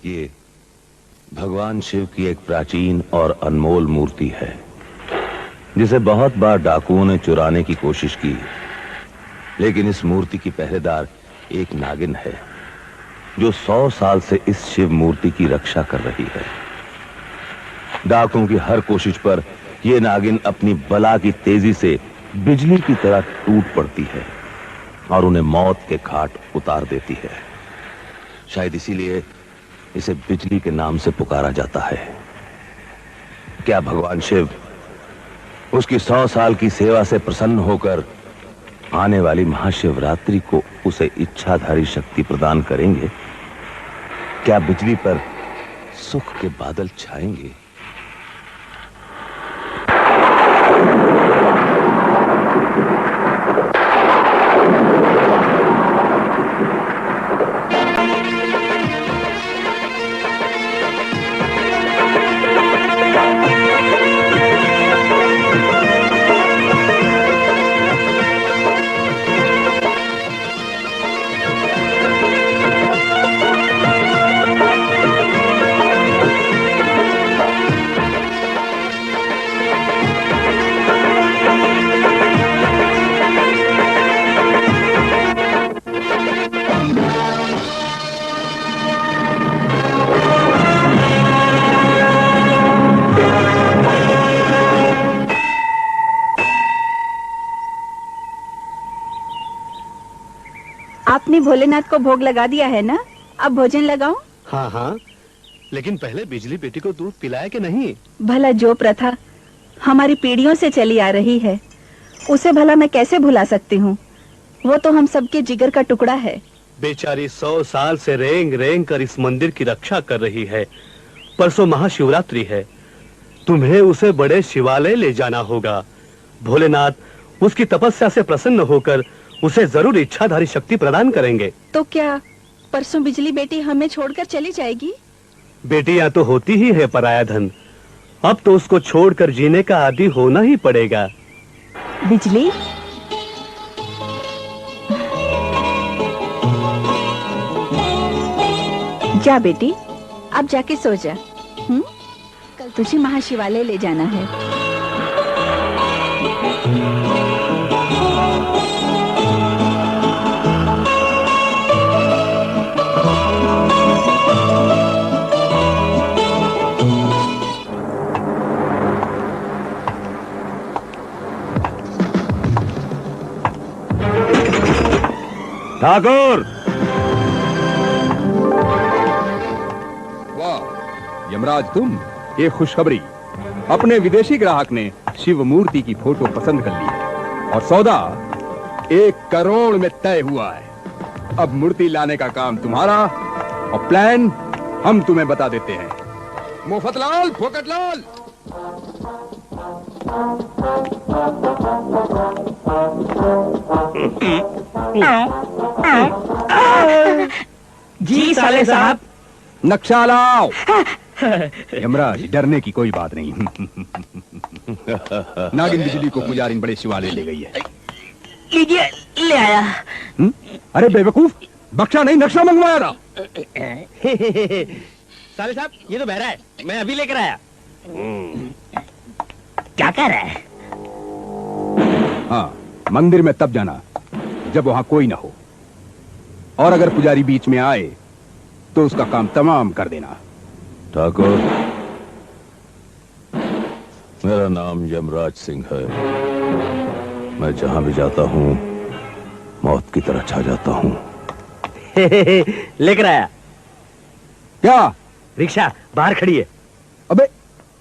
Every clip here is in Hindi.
ये भगवान शिव की एक प्राचीन और अनमोल मूर्ति है जिसे बहुत बार डाकुओं ने चुराने की कोशिश की, लेकिन इस मूर्ति की पहरेदार एक नागिन है जो 100 साल से इस शिव मूर्ति की रक्षा कर रही है। डाकुओं की हर कोशिश पर यह नागिन अपनी बला की तेजी से बिजली की तरह टूट पड़ती है और उन्हें मौत के घाट उतार देती है। शायद इसीलिए इसे बिजली के नाम से पुकारा जाता है। क्या भगवान शिव उसकी 100 साल की सेवा से प्रसन्न होकर आने वाली महाशिवरात्रि को उसे इच्छाधारी शक्ति प्रदान करेंगे? क्या बिजली पर सुख के बादल छाएंगे? आपने भोलेनाथ को भोग लगा दिया है ना? अब भोजन लगाऊं? हाँ हाँ, लेकिन पहले बिजली बेटी को दूध पिलाया कि नहीं? भला जो प्रथा हमारी पीढ़ियों से चली आ रही है उसे भला मैं कैसे भुला सकती हूँ? वो तो हम सबके जिगर का टुकड़ा है। बेचारी 100 साल से रेंग रेंग कर इस मंदिर की रक्षा कर रही है। परसों महाशिवरात्रि है, तुम्हें उसे बड़े शिवालय ले जाना होगा। भोलेनाथ उसकी तपस्या से प्रसन्न होकर उसे जरूर इच्छाधारी शक्ति प्रदान करेंगे। तो क्या परसों बिजली बेटी हमें छोड़कर चली जाएगी? बेटियां तो होती ही है पराया धन, अब तो उसको छोड़कर जीने का आदी होना ही पड़ेगा। बिजली, जा बेटी, अब जाके सो जा। कल तुझे महाशिवालय ले जाना है। ठाकुर! वाह यमराज, तुम! ये खुशखबरी, अपने विदेशी ग्राहक ने शिव मूर्ति की फोटो पसंद कर ली है और सौदा 1 करोड़ में तय हुआ है। अब मूर्ति लाने का काम तुम्हारा और प्लान हम तुम्हें बता देते हैं। मोफतलाल, फोकटलाल, जी साले साहब। नक्शा लाओ। यमराज, डरने की कोई बात नहीं। नागिन बिजली को पुजारी बड़े शिवालय ले गई है। लीजिए, ले आया। अरे बेवकूफ, बख्शा नहीं, नक्शा मंगवाया था। साले साहब, ये तो बहरा है, मैं अभी लेकर आया। क्या कह रहा है? हाँ, मंदिर में तब जाना जब वहां कोई ना हो, और अगर पुजारी बीच में आए तो उसका काम तमाम कर देना। ठाकुर, मेरा नाम यमराज सिंह है। मैं जहां भी जाता हूं मौत की तरह छा जाता हूं। लेकर आया। क्या? रिक्शा बाहर खड़ी है। अबे,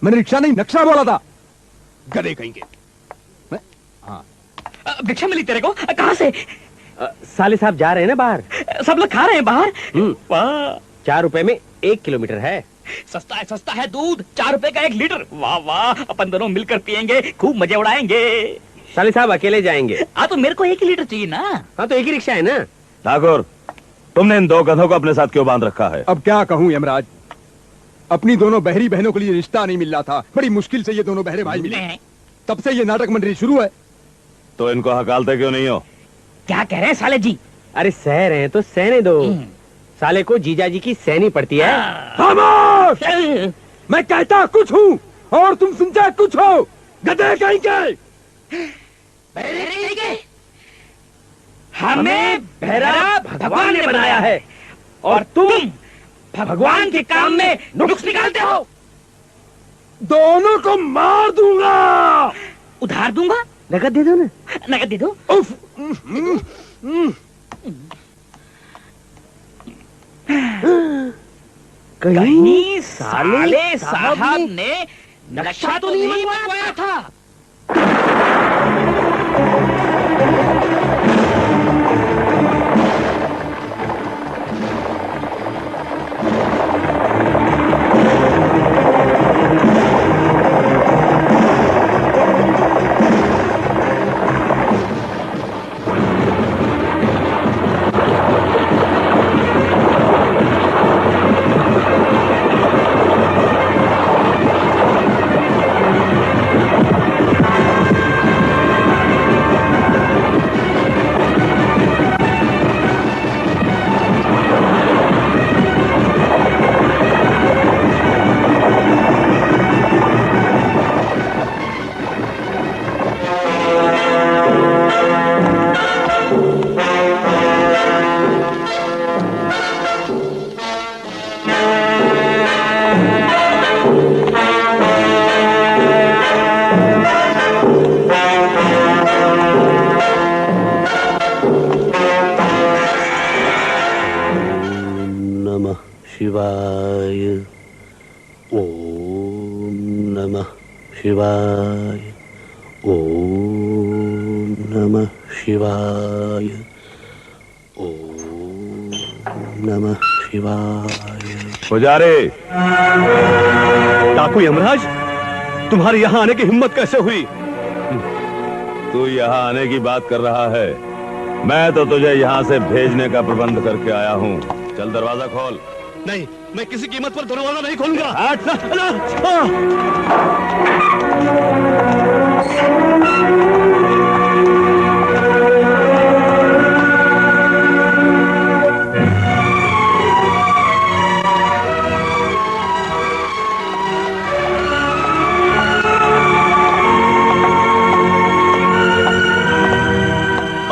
मैंने रिक्शा नहीं, नक्शा बोला था। गधे कहेंगे। हाँ, भिक्षा मिली तेरे को? कहां से? साले साहब जा रहे हैं ना बाहर, सब लोग खा रहे हैं बाहर। वाह, 4 रुपए में 1 किलोमीटर है। सस्ता है दूध, 4 रुपए का 1 लीटर। वाह वाह, अपन दोनों मिलकर पियेंगे, खूब मजे उड़ाएंगे। साले साहब अकेले जाएंगे? हाँ, तो मेरे को 1 लीटर चाहिए ना। हाँ, तो एक ही रिक्शा है ना। ठाकुर, तुमने इन 2 गधों को अपने साथ क्यों बांध रखा है? अब क्या कहूं यमराज, अपनी दोनों बहरी बहनों के लिए रिश्ता नहीं मिल रहा था। बड़ी मुश्किल से ये दोनों बहरे भाई मिले, तब से ये नाटक मंडली शुरू है। तो इनको हकालते क्यों नहीं हो? क्या कह रहे हैं साले जी? अरे सह रहे हैं तो सहने दो। साले को जीजा जी की सहनी पड़ती है। खामोश! मैं कहता कुछ हूँ और तुम सुनते कुछ हो। गधे कहीं के। हमें भैरा भगवान ने बनाया है और तुम भगवान के काम में नुक्स निकालते हो। दोनों को मार दूंगा। उधार दूंगा। नगद दे दो ना। नगद दे दो। उफ। कहीं साले साहब ने नक्शा तो नहीं बनवाया था। शिवाय। ओम नमः शिवाय। ओम नमः शिवाय। ओम नमः शिवाय। पुजारी, डाकू यमराज, तुम्हारे यहाँ आने की हिम्मत कैसे हुई? तू यहाँ आने की बात कर रहा है? मैं तो तुझे यहाँ से भेजने का प्रबंध करके आया हूँ। चल दरवाजा खोल। नहीं, मैं किसी कीमत पर दरवाजा नहीं खोलूंगा। हट ना।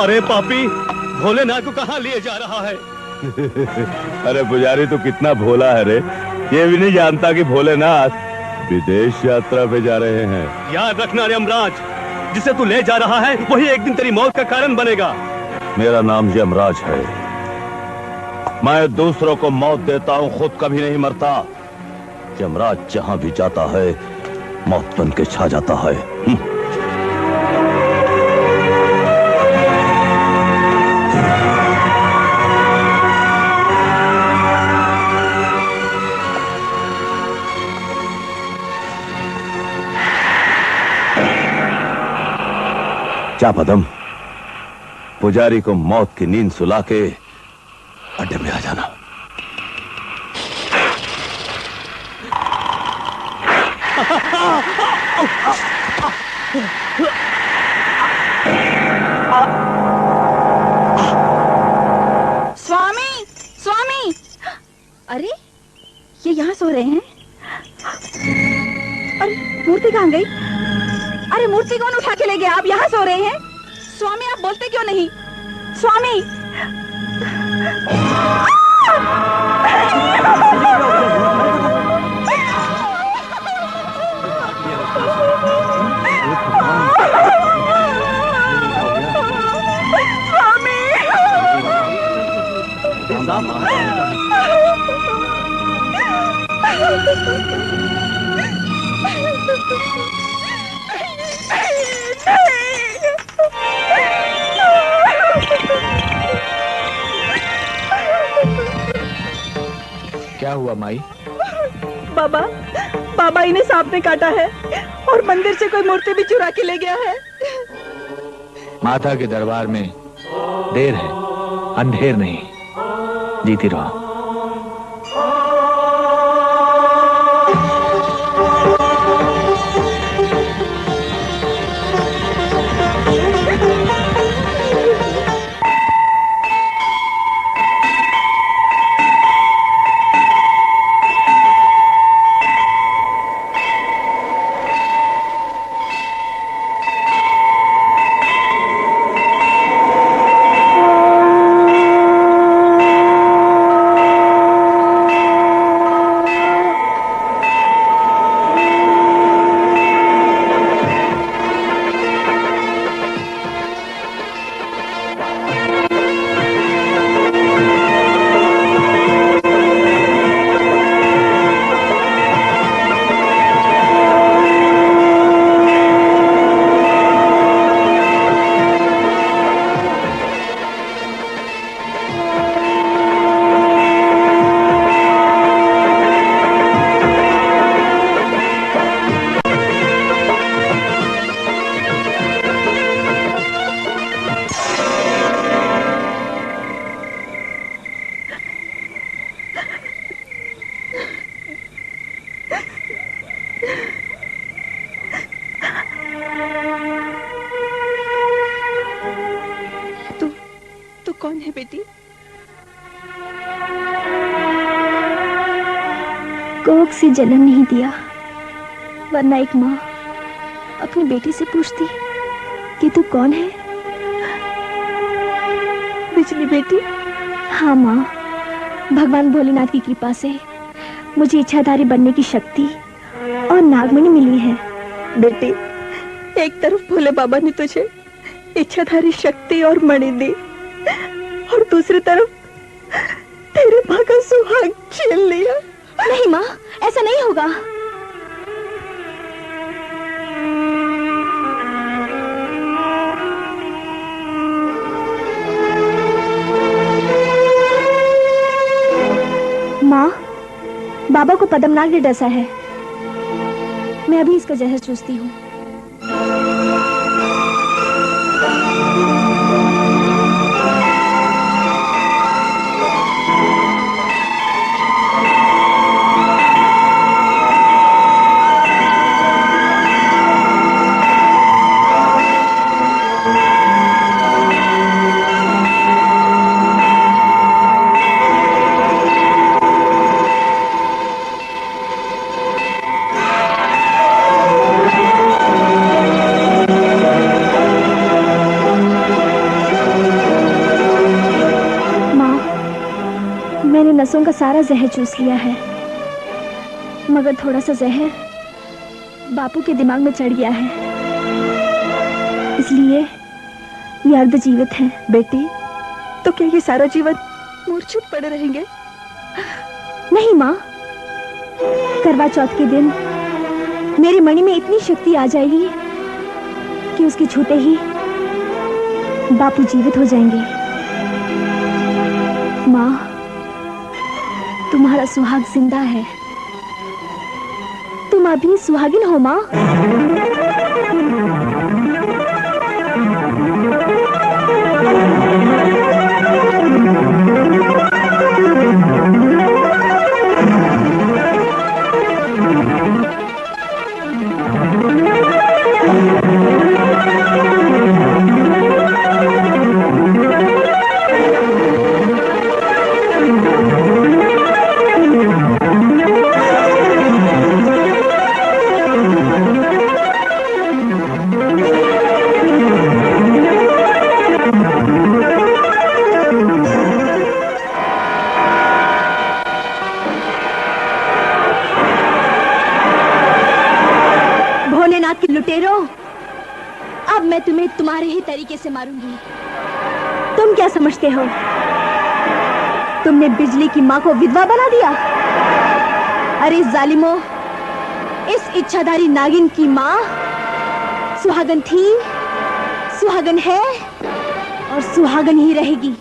अरे पापी, भोलेनाथ को कहाँ लिए जा रहा है? अरे पुजारी, तू कितना भोला है रे। ये भी नहीं जानता कि भोलेनाथ विदेश यात्रा पे जा रहे हैं। याद रखना यमराज, जिसे तू ले जा रहा है वही एक दिन तेरी मौत का कारण बनेगा। मेरा नाम यमराज है। मैं दूसरों को मौत देता हूँ, खुद कभी नहीं मरता। यमराज जहाँ भी जाता है मौत बन के छा जाता है। जा पदम, पुजारी को मौत की नींद सुला के अड्डे में आ जाना। स्वामी, स्वामी! अरे, ये यहाँ सो रहे हैं? अरे, मूर्ति कहाँ गई? अरे, मूर्ति कौन उठा के ले गया? आप यहाँ सो रहे हैं? स्वामी, आप बोलते क्यों नहीं? स्वामी! क्या हुआ माई? बाबा, बाबा, इन्हें सांप ने काटा है और मंदिर से कोई मूर्ति भी चुरा के ले गया है। माता के दरबार में देर है, अंधेर नहीं। जीती रहो। कोख से जन्म नहीं दिया, वरना एक माँ अपनी बेटी से पूछती कि तू कौन है। बिजली बेटी। हाँ माँ, भगवान भोलेनाथ की कृपा से मुझे इच्छाधारी बनने की शक्ति और नागमणि मिली है। बेटी, एक तरफ भोले बाबा ने तुझे इच्छाधारी शक्ति और मणि दी, और दूसरी तरफ तेरे माँ का सुहाग छीन लिया। नहीं माँ, ऐसा नहीं होगा। माँ, बाबा को पद्मनाग ने डसा है। मैं अभी इसका जहर चूसती हूँ। नसों का सारा जहर चूस लिया है, मगर थोड़ा सा जहर बापू के दिमाग में चढ़ गया है, इसलिए ये अर्ध जीवित है। बेटी, तो क्या ये सारा जीवन मूर्छित पड़े रहेंगे? नहीं माँ, करवा चौथ के दिन मेरी मणि में इतनी शक्ति आ जाएगी कि उसके छूते ही बापू जीवित हो जाएंगे। माँ, तुम्हारा सुहाग जिंदा है। तुम अभी सुहागिन हो माँ। अब मैं तुम्हें तुम्हारे ही तरीके से मारूंगी। तुम क्या समझते हो, तुमने बिजली की माँ को विधवा बना दिया? अरे जालिमो, इस इच्छाधारी नागिन की माँ सुहागन थी, सुहागन है और सुहागन ही रहेगी।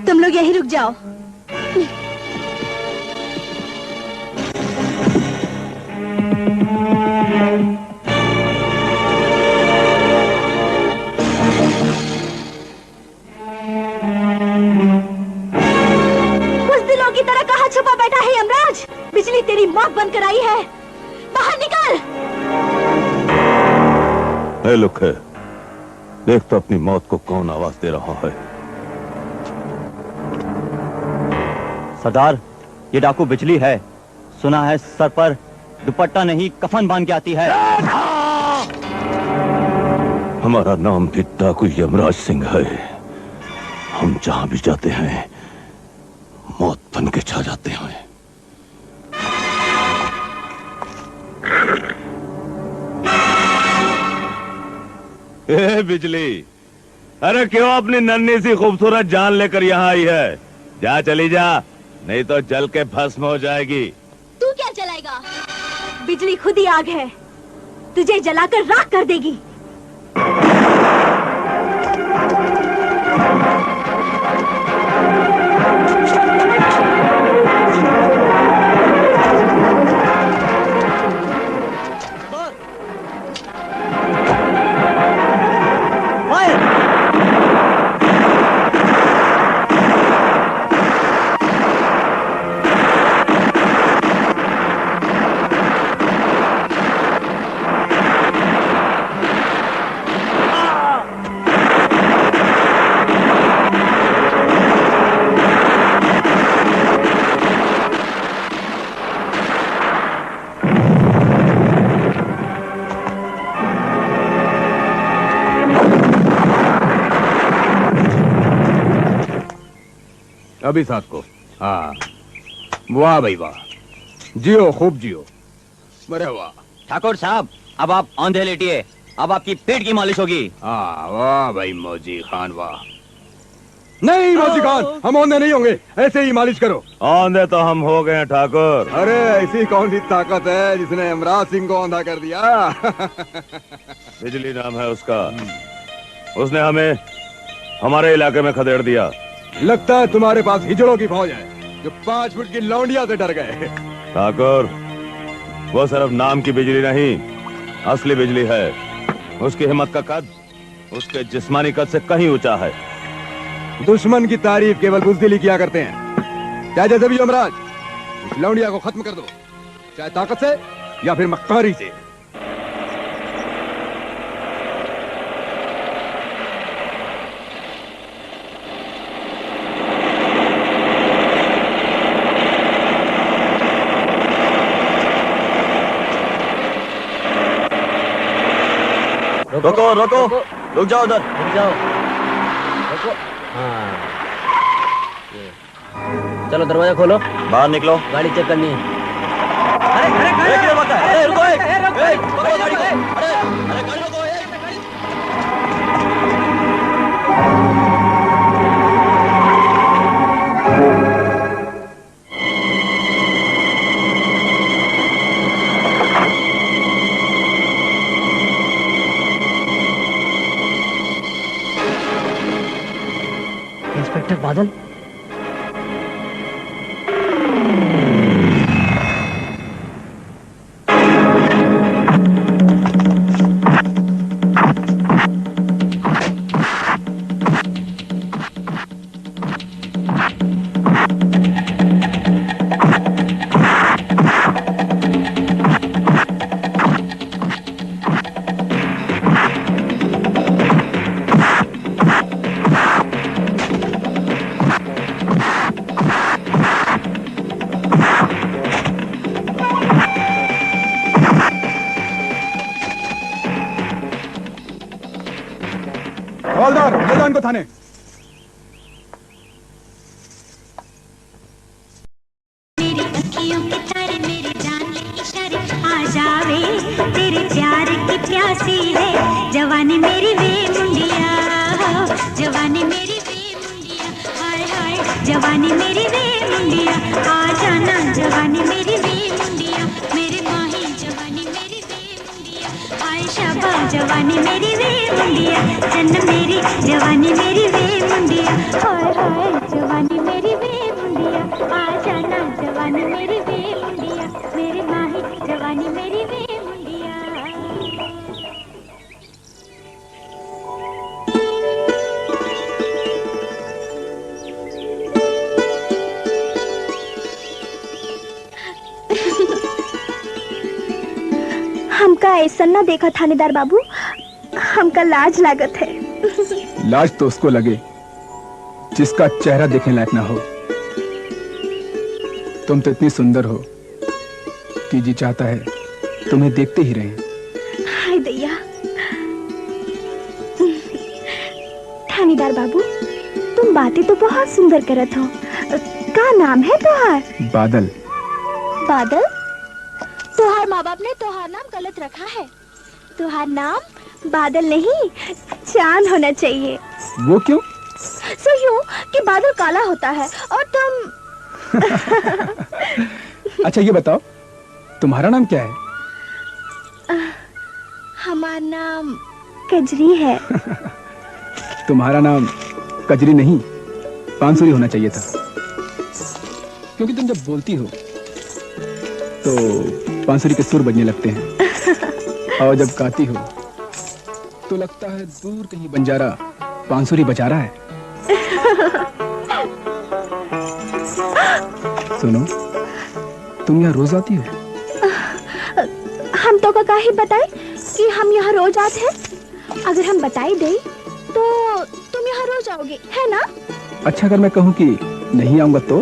तुम लोग यहीं रुक जाओ। बुज़दिलों की तरह कहाँ छुपा बैठा है यमराज? बिजली तेरी मौत बनकर आई है, बाहर निकल। ए लुखे, देख तो अपनी मौत को कौन आवाज दे रहा है। सरदार, ये डाकू बिजली है। सुना है सर पर दुपट्टा नहीं कफन बांध के आती है। हमारा नाम भी डाकू यमराज सिंह है। हम जहां भी जाते हैं मौत बन के छा जाते हैं। ए बिजली, अरे क्यों अपनी नन्ही सी खूबसूरत जान लेकर यहाँ आई है? जा, चली जा, नहीं तो जल के भस्म हो जाएगी। तू क्या जलाएगा? बिजली खुद ही आग है, तुझे जलाकर राख कर देगी। अभी साथ को। हाँ, वाह भाई वाह, जियो खूब जियो। अरे वाह ठाकुर साहब, अब आप औंधे लेटिए, अब आपकी पेट की मालिश होगी। हाँ, वाह भाई मौजी खान वाह। नहीं मौजी खान, हम औंधे नहीं होंगे, ऐसे ही मालिश करो। औंधे तो हम हो गए ठाकुर। अरे ऐसी कौन सी ताकत है जिसने यमराज सिंह को औंधा कर दिया? बिजली नाम है उसका, उसने हमें हमारे इलाके में खदेड़ दिया। लगता है तुम्हारे पास हिजड़ों की फौज है जो 5 फुट की लौंडिया से डर गए। ठाकुर, वो सिर्फ नाम की बिजली नहीं, असली बिजली है। उसकी हिम्मत का कद उसके जिस्मानी कद से कहीं ऊंचा है। दुश्मन की तारीफ केवल बुज़दिली किया करते हैं। चाहे जैसे भी यमराज, इस लौंडिया को खत्म कर दो, चाहे ताकत से या फिर मक्कारी से। रुको रुको, रुक जाओ उधर, रुक जाओ, रुको। हाँ, चलो दरवाजा खोलो, बाहर निकलो। गाड़ी चेक करनी है। एक मिनट बता, अरे रुको, पकड़ो गाड़ी को, अरे गाड़ी रोको, इंस्पेक्टर बादल, हवलदार, ले जाओ इनको थाने। मेरी अखियों के तारे, मेरी जान के इशारे, आ जावे तेरे प्यार की प्यासी है जवानी मेरी वे मुंडिया, जवानी मेरी वे मुंडिया, हाय हाय जवानी मेरी वे मुंडिया, आ जाना जवानी मेरी वे मुंडिया, मेरे माही जवानी मेरी वे मुंडिया, हाय शाबा जवानी मेरी वे मुंडिया, जन्म मेरी जवानी मेरी वे मुंडिया, हाय हाय जवानी मेरी वे मुंडिया, आ जाना जवानी मेरी वे मुंडिया, मेरे माही जवानी मेरी वे मुंडिया। हमका ऐसा ना देखा थानेदार बाबू, हमका लाज लागत है। लाज तो उसको लगे जिसका चेहरा देखने लायक ना हो। तुम तो इतनी सुंदर हो कि जी चाहता है तुम्हें देखते ही रहें। हाय दैया, थानेदार बाबू तुम बातें तो बहुत सुंदर करत हो। का नाम है तुहार? बादल। बादल? तुहार माँ बाप ने तुहार नाम गलत रखा है। तुहार नाम बादल नहीं चांद होना चाहिए। वो क्यों? सो यूं कि बादल काला होता है और तुम अच्छा ये बताओ तुम्हारा नाम क्या है? हमारा नाम कजरी है। तुम्हारा नाम कजरी नहीं बांसुरी होना चाहिए था, क्योंकि तुम जब बोलती हो तो बांसुरी के सुर बजने लगते हैं और जब गाती हो तो लगता है दूर कहीं बंजारा बांसुरी बजा रहा है। सुनो, तुम यहाँ रोज आती हो? हम तो काका ही बताए कि हम यहाँ रोज आते हैं। अगर हम बताई दे तो तुम यहाँ रोज आओगे, है ना? अच्छा, अगर मैं कहूँ कि नहीं आऊंगा तो?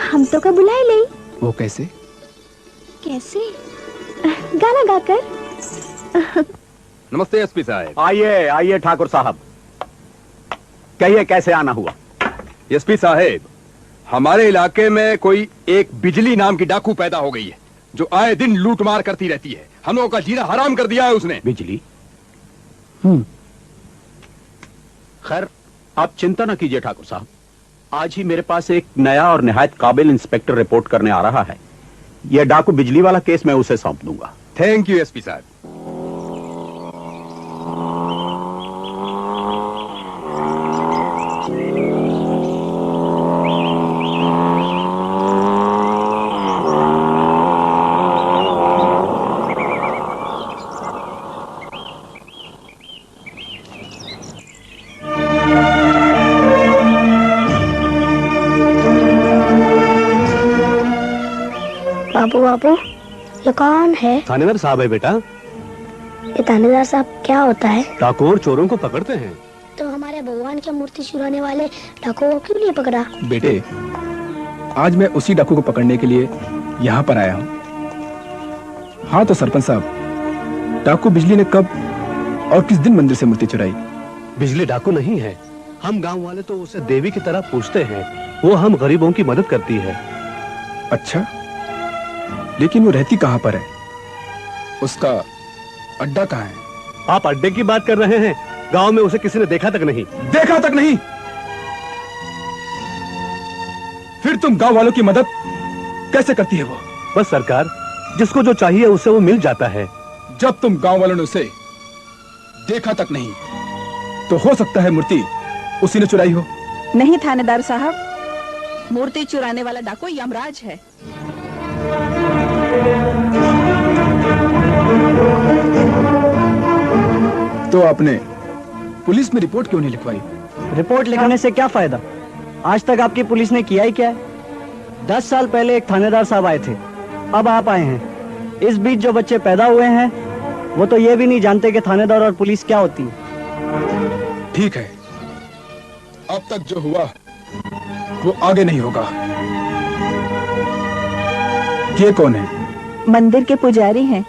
हम तो का बुलाए ले। वो कैसे? कैसे? गाना गाकर। नमस्ते एसपी साहब। आइए आइए ठाकुर साहब, कहिए कैसे आना हुआ? एसपी साहब, हमारे इलाके में कोई एक बिजली नाम की डाकू पैदा हो गई है जो आए दिन लूटमार करती रहती है। हम लोगों का जीना हराम कर दिया है उसने। बिजली? खैर आप चिंता न कीजिए ठाकुर साहब, आज ही मेरे पास एक नया और निहायत काबिल इंस्पेक्टर रिपोर्ट करने आ रहा है। यह डाकू बिजली वाला केस मैं उसे सौंप दूंगा। थैंक यू एसपी साहब। बाबू बाबू, ये कौन है? थानेदार साहब है बेटा। ये थानेदार साहब क्या होता है? डाकू और चोरों को पकड़ते हैं। तो हमारे भगवान की मूर्ति चुराने वाले डाकू को क्यों नहीं पकड़ा? बेटे, आज मैं उसी डाकू को पकड़ने के लिए यहाँ पर आया हूँ। हाँ तो सरपंच साहब, डाकू बिजली ने कब और किस दिन मंदिर से मूर्ति चुराई? बिजली डाकू नहीं है, हम गांव वाले तो उसे देवी की तरह पूजते हैं। वो हम गरीबों की मदद करती है। अच्छा, लेकिन वो रहती कहाँ पर है? उसका अड्डा कहाँ है? आप अड्डे की बात कर रहे हैं? गांव में उसे किसी ने देखा तक नहीं। देखा तक नहीं? फिर तुम गांव वालों की मदद कैसे करती है वो? बस सरकार, जिसको जो चाहिए उसे वो मिल जाता है। जब तुम गांव वालों ने उसे देखा तक नहीं तो हो सकता है मूर्ति उसी ने चुराई हो। नहीं थानेदार साहब, मूर्ति चुराने वाला डाकू यमराज है। तो आपने पुलिस में रिपोर्ट क्यों नहीं लिखवाई? रिपोर्ट लिखने से क्या फायदा? आज तक आपकी पुलिस ने किया ही क्या है? 10 साल पहले एक थानेदार साहब आए थे, अब आप आए हैं। इस बीच जो बच्चे पैदा हुए हैं वो तो ये भी नहीं जानते कि थानेदार और पुलिस क्या होती है। ठीक है, अब तक जो हुआ वो आगे नहीं होगा। ये कौन है? मंदिर के पुजारी हैं।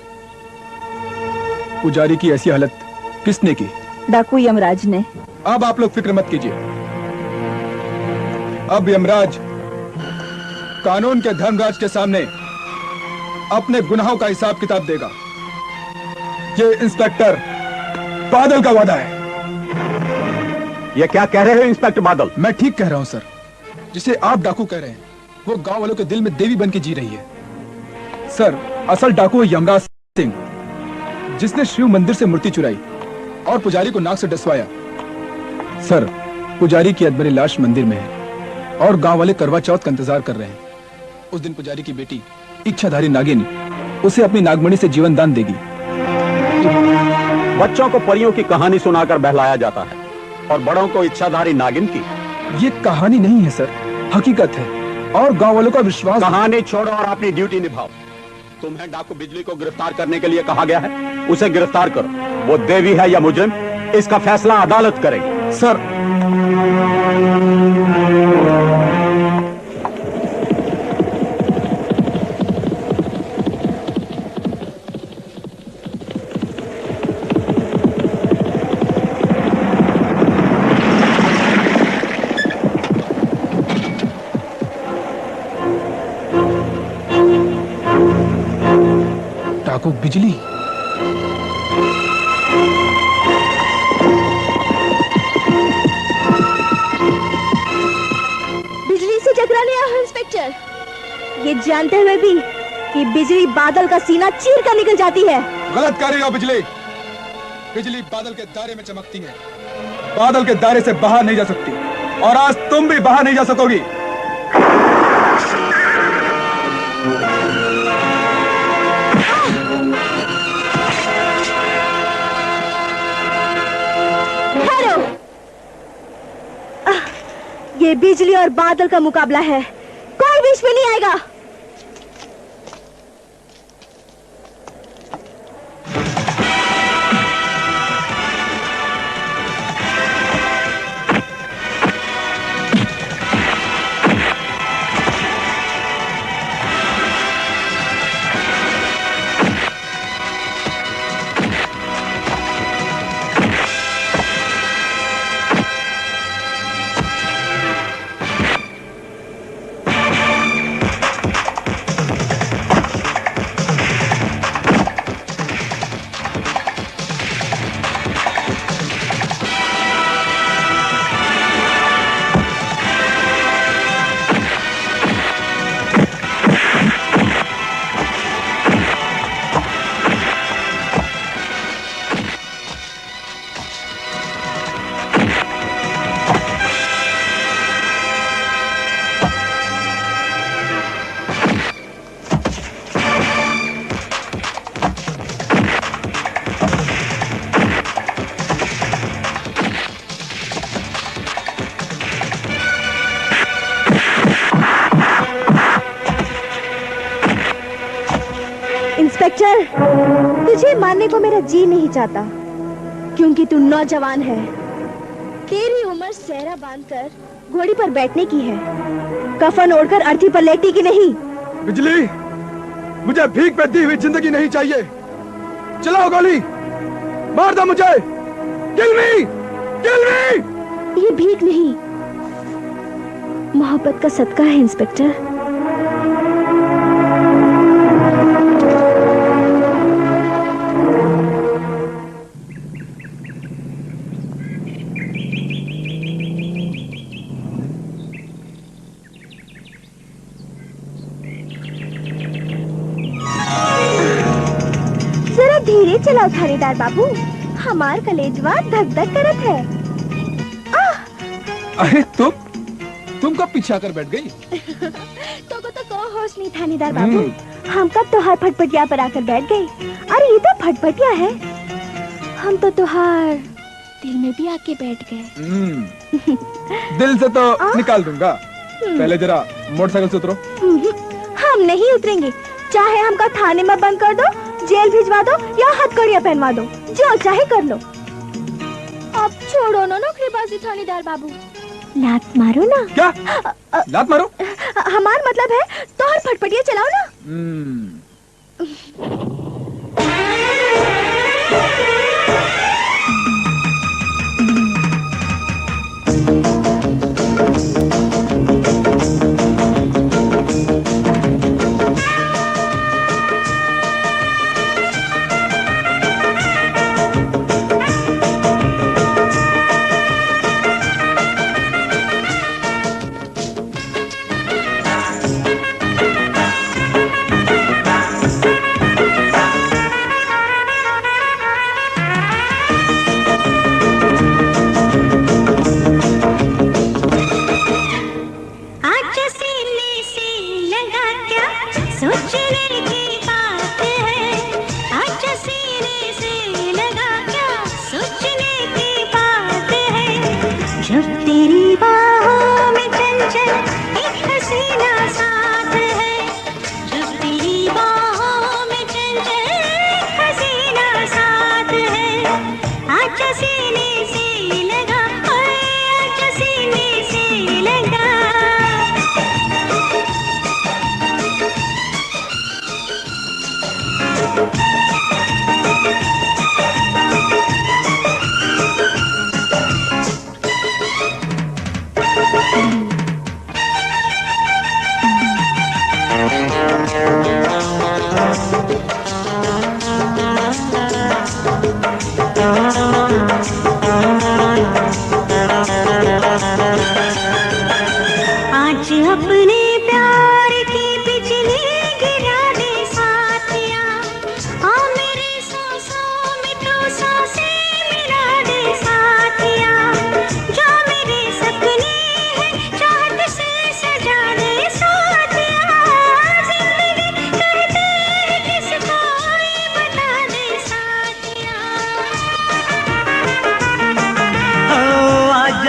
पुजारी की ऐसी हालत किसने की? डाकू यमराज ने। अब आप लोग फिक्र मत कीजिए, अब यमराज कानून के धर्मराज के सामने अपने गुनाहों का हिसाब किताब देगा। ये इंस्पेक्टर बादल का वादा है। ये क्या कह रहे हो इंस्पेक्टर बादल? मैं ठीक कह रहा हूं सर। जिसे आप डाकू कह रहे हैं वो गांव वालों के दिल में देवी बन के जी रही है। सर, असल डाकू है यमराज सिंह, जिसने शिव मंदिर से मूर्ति चुराई और पुजारी को नाक से डसवाया। सर, पुजारी की अधमरी लाश मंदिर में है और गांव वाले करवा चौथ का इंतजार कर रहे हैं। उस दिन पुजारी की बेटी इच्छाधारी नागिन उसे अपनी नागमणि से जीवन दान देगी। बच्चों को परियों की कहानी सुनाकर बहलाया जाता है और बड़ों को इच्छाधारी नागिन की। ये कहानी नहीं है सर, हकीकत है और गांव वालों का विश्वास। कहानी छोड़ो और अपनी ड्यूटी निभाओ। तुम्हें डाकू बिजली को गिरफ्तार करने के लिए कहा गया है, उसे गिरफ्तार करो। वो देवी है या मुजरिम, इसका फैसला अदालत करेगी। सर, डाकू बिजली? बिजली से टकराने आया हो इंस्पेक्टर, ये जानते हुए भी कि बिजली बादल का सीना चीर कर निकल जाती है। गलत कर रही हो बिजली। बिजली बादल के दायरे में चमकती है, बादल के दायरे से बाहर नहीं जा सकती, और आज तुम भी बाहर नहीं जा सकोगी। ये बिजली और बादल का मुकाबला है, कोई बीच में नहीं आएगा। इंस्पेक्टर, तुझे मारने को मेरा जी नहीं चाहता, क्योंकि तू नौजवान है। तेरी उम्र सेहरा बांधकर घोड़ी पर बैठने की है, कफन ओढ़कर अर्थी पर लेटने की नहीं। बिजली, मुझे भीख पे दी हुई जिंदगी नहीं चाहिए। चलाओ गोली, मार दो मुझे। किल मी, किल मी। ये भीख नहीं, मोहब्बत का सदका है इंस्पेक्टर। धीरे चलाओ थानेदार बाबू, हमार कलेजवा धक धक करत है। अरे तुम कब पीछे आकर बैठ गई? तो को होश नहीं थानेदार बाबू, हम कब तोहार फटफटिया पर आकर बैठ गई। अरे ये तो फटफटिया है, हम तो तोहार दिल में भी आके बैठ गए। दिल से तो निकाल दूंगा, पहले जरा मोटरसाइकिल से उतरो। हम नहीं उतरेंगे, चाहे हमका थाने में बंद कर दो, जेल भिजवा दो या हथकड़ियां पहनवा दो, जो चाहे कर लो। अब छोड़ो ना नौकरीबाजी थानेदार बाबू, लात मारो ना। क्या लात मारो? हमार मतलब है तो हर फटफटिया चलाओ ना।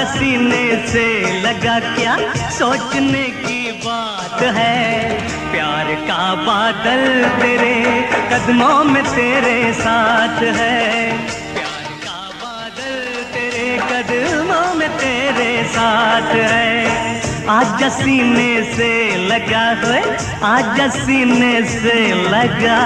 सीने से लगा क्या सोचने की बात है। प्यार का बादल तेरे कदमों में तेरे साथ है। प्यार का बादल तेरे कदमों में तेरे साथ है। आज सीने से लगा है, आज सीने से लगा।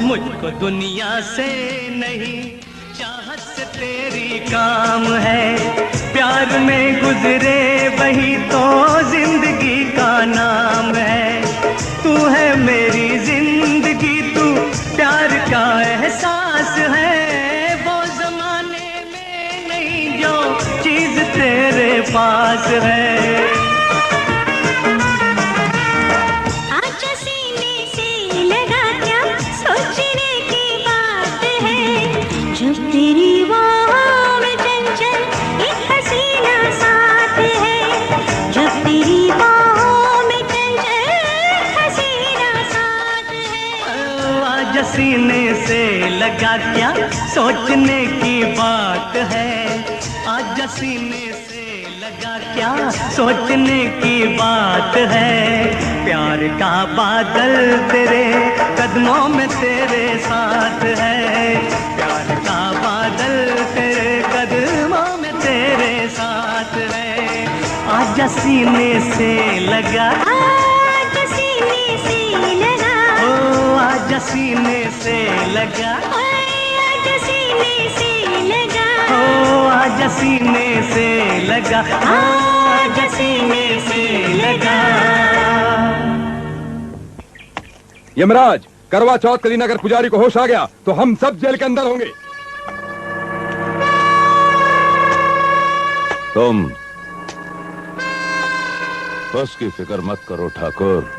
मुझको दुनिया से नहीं चाहत से तेरी काम है। प्यार में गुजरे वही तो जिंदगी का नाम है। तू है मेरी जिंदगी, तू प्यार का एहसास है। वो जमाने में नहीं जो चीज तेरे पास है। जब तेरी बाहों में चंचल एक हसीना साथ है। जब तेरी बाहों में चंचल एक हसीना साथ है। आज सीने से लगा क्या सोचने की बात है। आज सीने से लगा क्या सोचने की बात है। प्यार का बादल तेरे कदमों में तेरे साथ है। प्यार का बादल तेरे कदमों में तेरे साथ है। आज सीने से लगा, आज सीने से लगा। ओ आज सीने से लगा, आज सीने से लगा। ओ आज सीने से लगा, आज सीने से लगा। यमराज, करवा चौथ के दिन अगर पुजारी को होश आ गया तो हम सब जेल के अंदर होंगे। तुम उसकी फिक्र मत करो ठाकुर।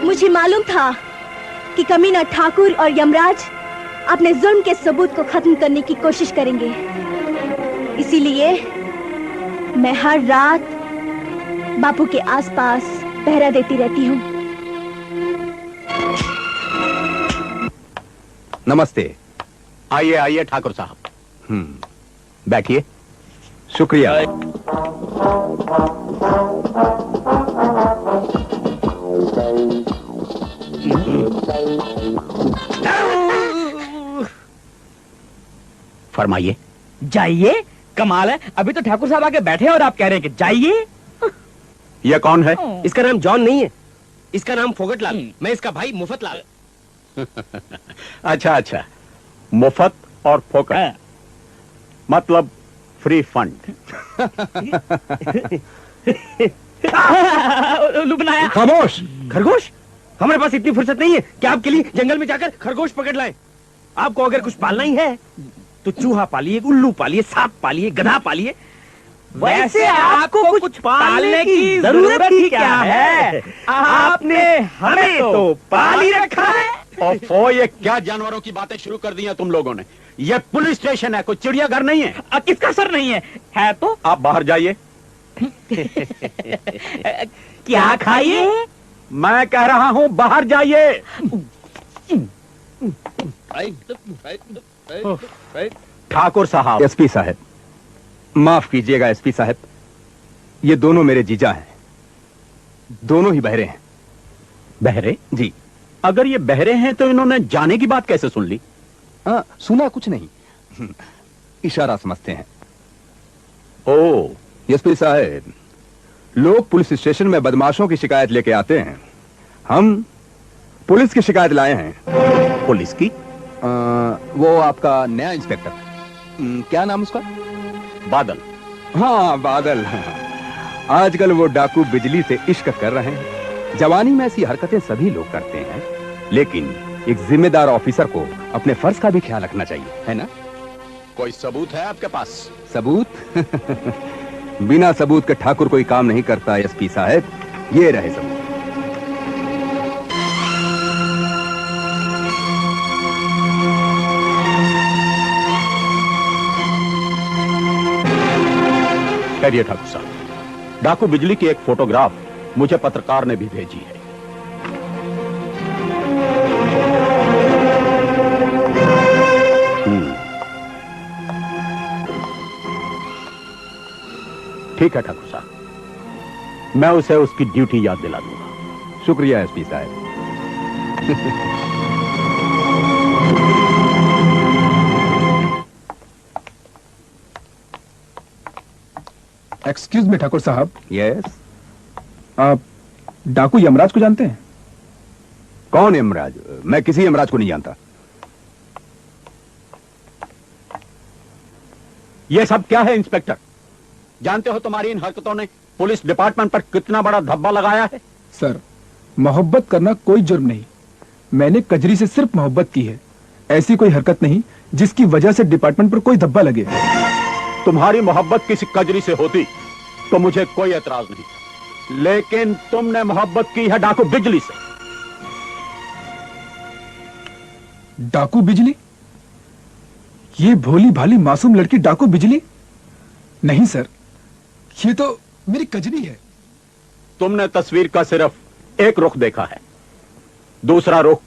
मुझे मालूम था कि कमीना ठाकुर और यमराज अपने जुल्म के सबूत को खत्म करने की कोशिश करेंगे। इसीलिए मैं हर रात बापू के आसपास पहरा देती रहती हूँ। नमस्ते। आइए आइए ठाकुर साहब, बैठिए। शुक्रिया। फरमाइए। जाइए? कमाल है, अभी तो ठाकुर साहब आके बैठे हैं और आप कह रहे हैं कि जाइए। यह कौन है? इसका नाम जॉन नहीं है, इसका नाम फोगटलाल। मैं इसका भाई मुफतलाल। अच्छा अच्छा, मुफ्त और फोकट, मतलब फ्री फंड। लुबनाया। खामोश। खरगोश? हमारे पास इतनी फुर्सत नहीं है कि आपके लिए जंगल में जाकर खरगोश पकड़ लाएं। आपको अगर कुछ पालना ही है तो चूहा पालिए, उल्लू पालिए, सांप पालिए, गधा पालिए। वैसे आपको कुछ पालने की जरूरत ही क्या है? आपने हमें तो पाल ही रखा है। ओफो, ये क्या जानवरों की बातें शुरू कर दी हैं तुम लोगों ने? ये पुलिस स्टेशन है, कोई चिड़ियाघर नहीं है। किसका सर नहीं है तो आप बाहर जाइए। क्या खाइए? मैं कह रहा हूं बाहर जाइए। ठाकुर साहब। एसपी साहब, माफ कीजिएगा एसपी साहब, ये दोनों मेरे जीजा हैं, दोनों ही बहरे हैं। बहरे? जी। अगर ये बहरे हैं तो इन्होंने जाने की बात कैसे सुन ली? सुना कुछ नहीं, इशारा समझते हैं। ओ, एसपी साहब, लोग पुलिस स्टेशन में बदमाशों की शिकायत लेके आते हैं, हम पुलिस की शिकायत लाए हैं। पुलिस की? वो आपका नया इंस्पेक्टर, क्या नाम उसका? बादल। हाँ बादल। आजकल वो डाकू बिजली से इश्क कर रहे हैं। जवानी में ऐसी हरकतें सभी लोग करते हैं, लेकिन एक जिम्मेदार ऑफिसर को अपने फर्ज का भी ख्याल रखना चाहिए, है ना? कोई सबूत है आपके पास? सबूत? बिना सबूत के ठाकुर कोई काम नहीं करता एसपी साहब। ये रहे सबूत। कहिए ठाकुर साहब, डाकू बिजली की एक फोटोग्राफ मुझे पत्रकार ने भी भेजी है। ठीक है ठाकुर साहब, मैं उसे उसकी ड्यूटी याद दिला दूंगा। शुक्रिया एसपी साहब। एक्सक्यूज मी ठाकुर साहब। यस। आप डाकू यमराज को जानते हैं? कौन यमराज? मैं किसी यमराज को नहीं जानता। यह सब क्या है इंस्पेक्टर? जानते हो तुम्हारी इन हरकतों ने पुलिस डिपार्टमेंट पर कितना बड़ा धब्बा लगाया है? सर, मोहब्बत करना कोई जुर्म नहीं। मैंने कजरी से सिर्फ मोहब्बत की है, ऐसी कोई हरकत नहीं जिसकी वजह से डिपार्टमेंट पर कोई धब्बा लगे। तुम्हारी मोहब्बत किसी कजरी से होती तो मुझे कोई एतराज नहीं, लेकिन तुमने मोहब्बत की है डाकू बिजली से। डाकू बिजली? ये भोली भाली मासूम लड़की डाकू बिजली? नहीं सर, ये तो मेरी कजरी है। तुमने तस्वीर का सिर्फ एक रुख देखा है, दूसरा रुख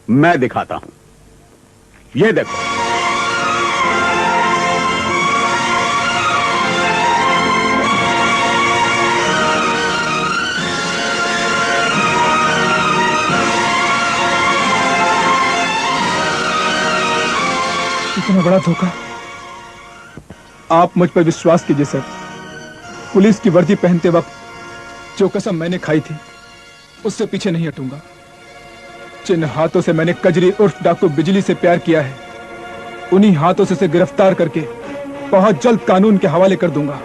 मैं दिखाता हूं। ये देखो। इतना बड़ा धोखा। आप मुझ पर विश्वास कीजिए सर, पुलिस की वर्दी पहनते वक्त जो कसम मैंने खाई थी उससे पीछे नहीं हटूंगा। जिन हाथों से मैंने कजरी उर्फ डाकू बिजली से प्यार किया है, उन्हीं हाथों से उसे गिरफ्तार करके बहुत जल्द कानून के हवाले कर दूंगा।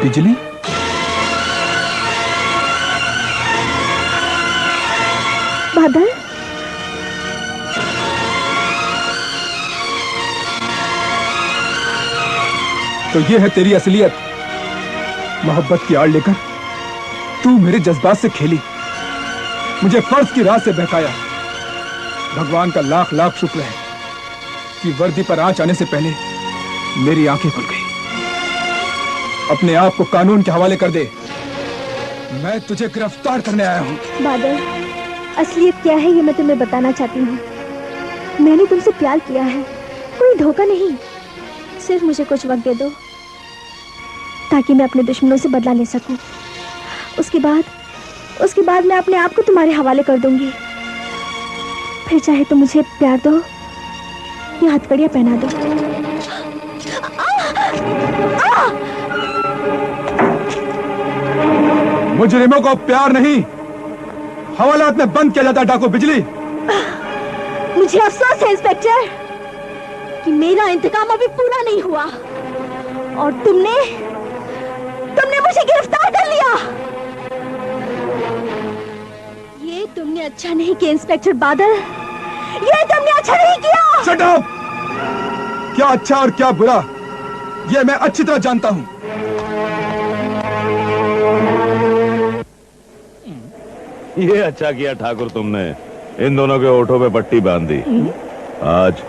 बिजली? बादल, तो ये है तेरी असलियत। मोहब्बत की आड़ लेकर तू मेरे जज्बात से खेली, मुझे फर्ज की राह से बहकाया। भगवान का लाख लाख शुक्र है कि वर्दी पर आंच आने से पहले मेरी आंखें खुल गई। अपने आप को कानून के हवाले कर दे, मैं तुझे गिरफ्तार करने आया हूँ। बादल, असलियत क्या है ये मैं तुम्हें बताना चाहती हूँ। मैंने तुमसे प्यार किया है, कोई धोखा नहीं। सिर्फ मुझे कुछ वक्त दे दो ताकि मैं अपने दुश्मनों से बदला ले सकूं। उसके बाद मैं अपने आप को तुम्हारे हवाले कर दूंगी। फिर चाहे तो मुझे प्यार दो या हथकड़ियां पहना दो। मुजरिमों को प्यार नहीं, हवालात में बंद किया जाता है डाकू बिजली। मुझे अफसोस है इंस्पेक्टर कि मेरा इंतकाम अभी पूरा नहीं हुआ और तुमने मुझे गिरफ्तार कर लिया। ये तुमने अच्छा नहीं किया इंस्पेक्टर बादल, ये तुमने अच्छा नहीं किया। Shut up! क्या अच्छा और क्या बुरा ये मैं अच्छी तरह जानता हूं। ये अच्छा किया ठाकुर तुमने इन दोनों के ओठों पे पट्टी बांध दी। आज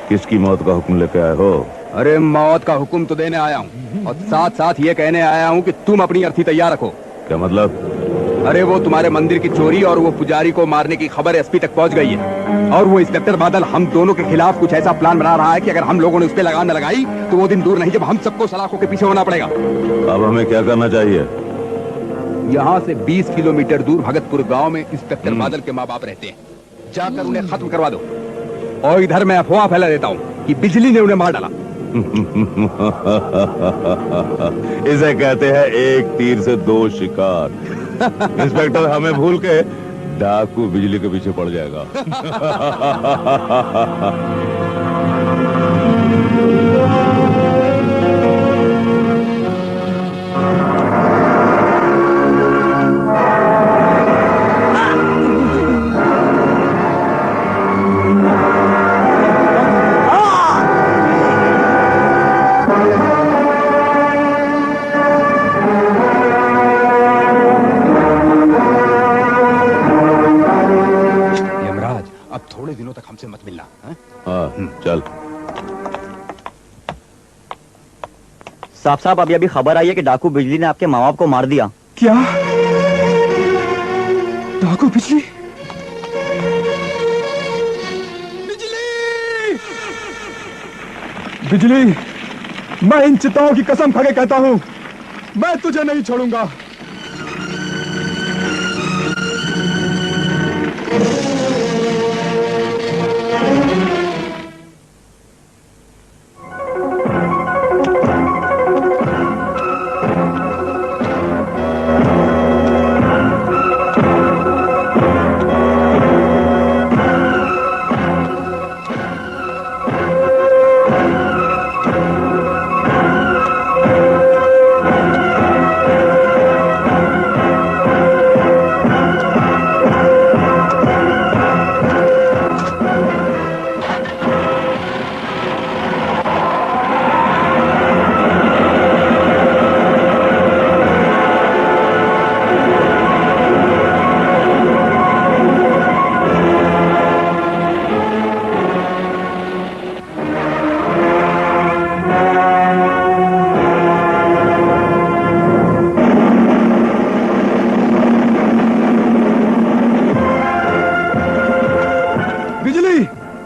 किसकी मौत का हुक्म लेके आए हो? अरे मौत का हुक्म तो देने आया हूँ और साथ साथ ये कहने आया हूँ कि तुम अपनी अर्थी तैयार रखो। क्या मतलब? अरे वो तुम्हारे मंदिर की चोरी और वो पुजारी को मारने की खबर एसपी तक पहुंच गई है और वो इंस्पेक्टर बादल हम दोनों के खिलाफ कुछ ऐसा प्लान बना रहा है कि अगर हम लोगों ने उस पर लगाम न लगाई तो वो दिन दूर नहीं जब हम सबको सलाखों के पीछे होना पड़ेगा। अब हमें क्या करना चाहिए? यहाँ से 20 किलोमीटर दूर भगतपुर गांव में इंस्पेक्टर बादल के माँ बाप रहते हैं, जाकर उन्हें खत्म करवा दो। और इधर मैं अफवाह फैला देता हूँ कि बिजली ने उन्हें मार डाला। इसे कहते हैं एक तीर से दो शिकार। इंस्पेक्टर हमें भूल के डाकू बिजली के पीछे पड़ जाएगा। थोड़े दिनों तक हमसे मत मिलना। हाँ, चल। साहब अभी खबर आई है कि डाकू बिजली ने आपके माँ बाप को मार दिया। क्या? डाकू बिजली? बिजली, मैं इन चिताओं की कसम खा के कहता हूं, मैं तुझे नहीं छोड़ूंगा।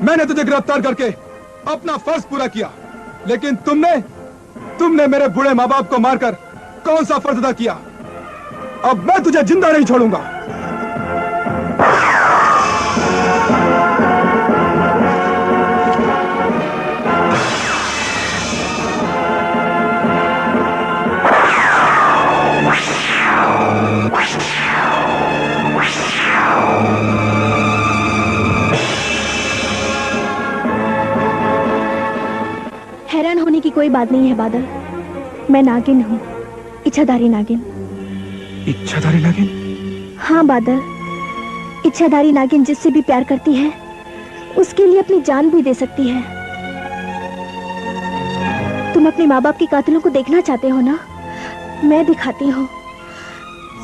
मैंने तुझे गिरफ्तार करके अपना फर्ज पूरा किया, लेकिन तुमने मेरे बूढ़े माँ बाप को मारकर कौन सा फर्ज अदा किया? अब मैं तुझे जिंदा नहीं छोड़ूंगा। हैरान होने की कोई बात नहीं है बादल, मैं नागिन हूँ इच्छाधारी नागिन। इच्छाधारी नागिन? हाँ बादल, इच्छाधारी नागिन जिससे भी प्यार करती है उसके लिए अपनी जान भी दे सकती है। तुम अपने माँ बाप के कातिलों को देखना चाहते हो ना? मैं दिखाती हूँ।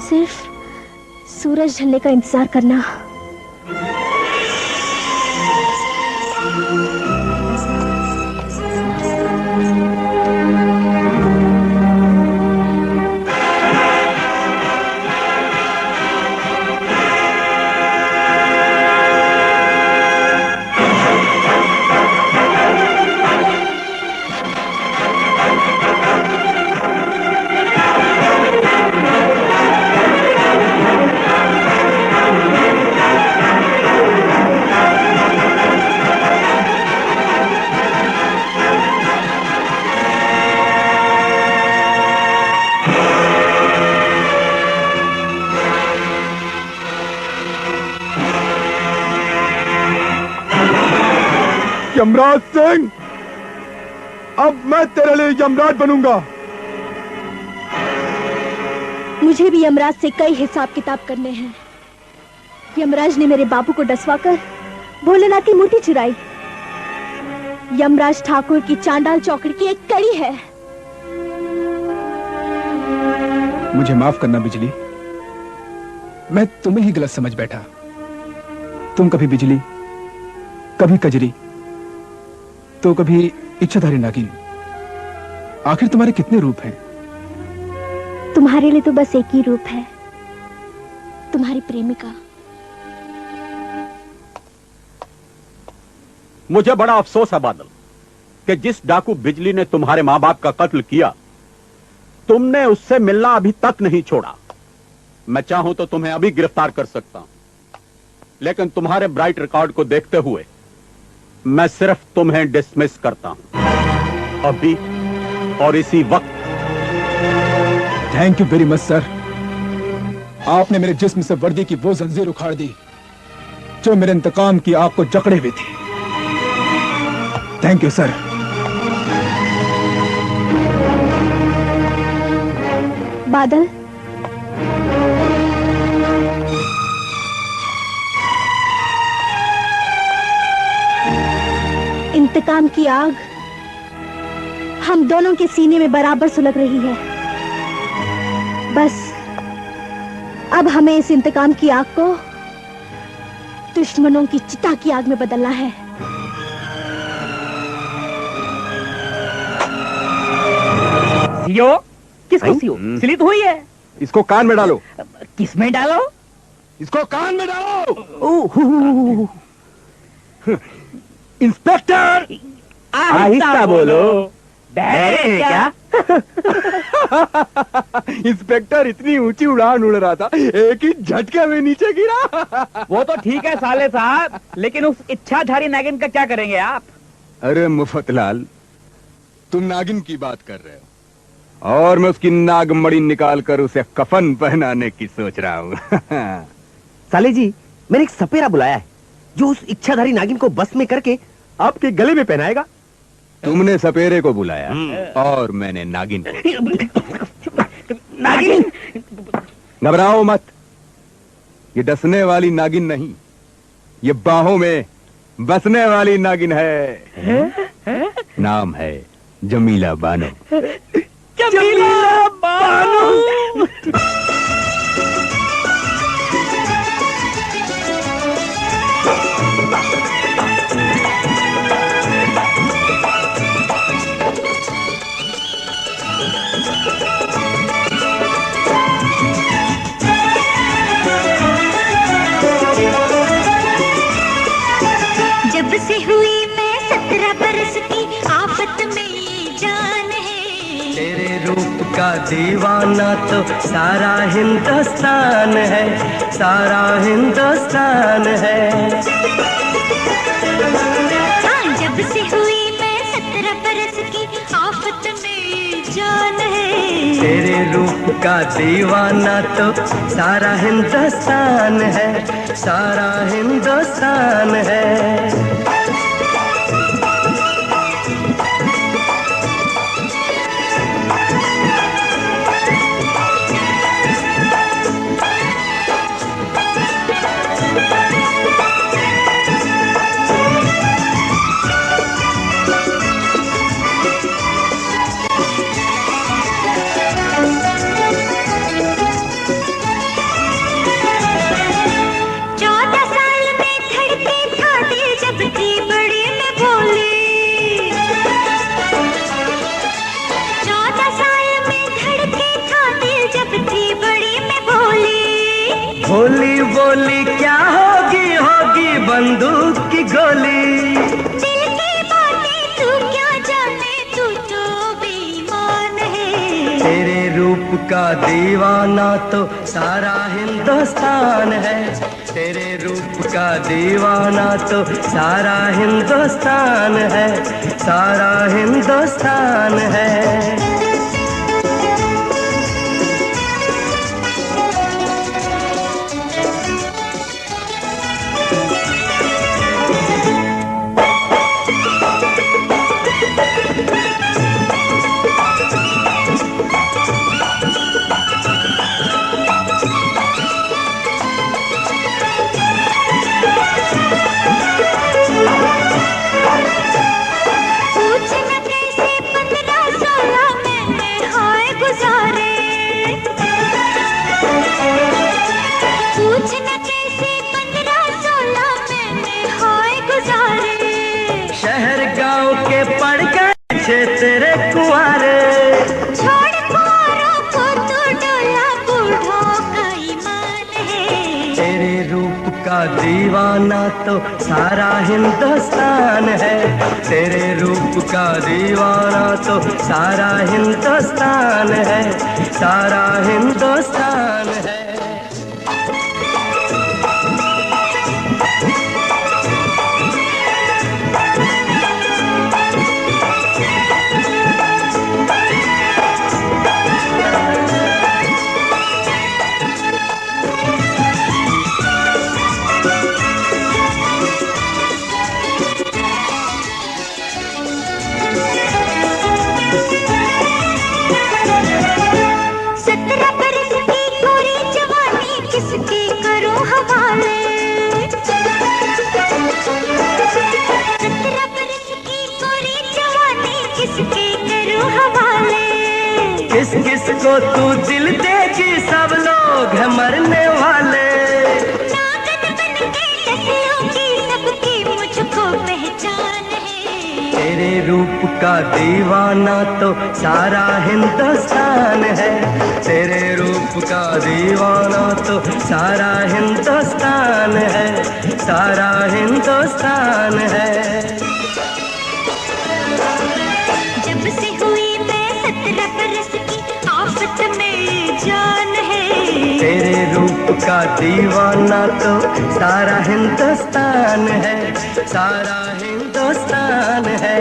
सिर्फ सूरज ढलने का इंतजार करना। यमराज सिंह, अब मैं तेरे लिए यमराज बनूंगा। मुझे भी यमराज से कई हिसाब किताब करने हैं। यमराज ने मेरे बाबू को डसवाकर भोलेनाथ की मूर्ति चुराई। यमराज ठाकुर की चांडाल चौकड़ी की एक कड़ी है। मुझे माफ करना बिजली, मैं तुम्हें ही गलत समझ बैठा। तुम कभी बिजली, कभी कजरी, तो कभी इच्छाधारी नागिन। आखिर तुम्हारे कितने रूप हैं? तुम्हारे लिए तो बस एक ही रूप है, तुम्हारी प्रेमिका। मुझे बड़ा अफसोस है बादल कि जिस डाकू बिजली ने तुम्हारे मां बाप का कत्ल किया, तुमने उससे मिलना अभी तक नहीं छोड़ा। मैं चाहूं तो तुम्हें अभी गिरफ्तार कर सकता हूं, लेकिन तुम्हारे ब्राइट रिकॉर्ड को देखते हुए मैं सिर्फ तुम्हें डिसमिस करता हूं, अभी और इसी वक्त। Thank you very much sir. आपने मेरे जिस्म से वर्दी की वो जंजीर उखाड़ दी जो मेरे इंतकाम की आग को जकड़े हुए थी। Thank you sir. बादल, इंतकाम की आग हम दोनों के सीने में बराबर सुलग रही है। बस अब हमें इस इंतकाम की आग को दुश्मनों की चिता की आग में बदलना है। सीओ? किसको सीओ? स्लित हुई है। इसको कान में डालो। किसमें डालो? इसको कान में डालो। इंस्पेक्टर, आहिस्ता बोलो। क्या? इंस्पेक्टर इतनी ऊंची उड़ान उड़ रहा था, एक ही झटके में नीचे गिरा। वो तो ठीक है साले साहब, लेकिन उस इच्छाधारी नागिन का क्या करेंगे आप? अरे मुफतलाल, तुम नागिन की बात कर रहे हो और मैं उसकी नागमणि निकाल कर उसे कफन पहनाने की सोच रहा हूँ। साले जी, मैंने एक सपेरा बुलाया है जो उस इच्छाधारी नागिन को बस में करके आपके गले में पहनाएगा। तुमने सपेरे को बुलाया और मैंने नागिन को। नागिन? घबराओ मत, ये डसने वाली नागिन नहीं, ये बाहों में बसने वाली नागिन है। नाम है जमीला बानो। जमीला बानो। जब से हुई मैं 17 बरस की, आफत में ये जान है। तेरे रूप का दीवाना तो सारा हिंदुस्तान है, सारा हिंदुस्तान है। हाँ, जब से हुई मैं 17 बरस की, आफत में ये जान है। तेरे रूप का दीवाना तो सारा हिंदुस्तान है, सारा हिंदुस्तान है। का दीवाना तो सारा हिंदुस्तान है, तेरे रूप का दीवाना तो सारा हिंदुस्तान है, सारा हिंदुस्तान है। तेरे कुआरे छोड़ पारों को तो डोला बूढ़ों का ईमान है, तेरे रूप का दीवाना तो सारा हिंदुस्तान है, तेरे रूप का दीवाना तो सारा हिंदुस्तान है, सारा हिंदुस्तान है। किस किस को तू दिल देगी, सब लोग है मरने वाले, नागन बन के लूंगी सबकी मुझको पहचान है, तेरे रूप का दीवाना तो सारा हिंदुस्तान है, तेरे रूप का दीवाना तो सारा हिंदुस्तान है, सारा हिंदुस्तान है। जब से हुई मैं 17 बरस की, आफत में जान है, तेरे रूप का दीवाना तो सारा हिंदुस्तान है, सारा हिंदुस्तान है।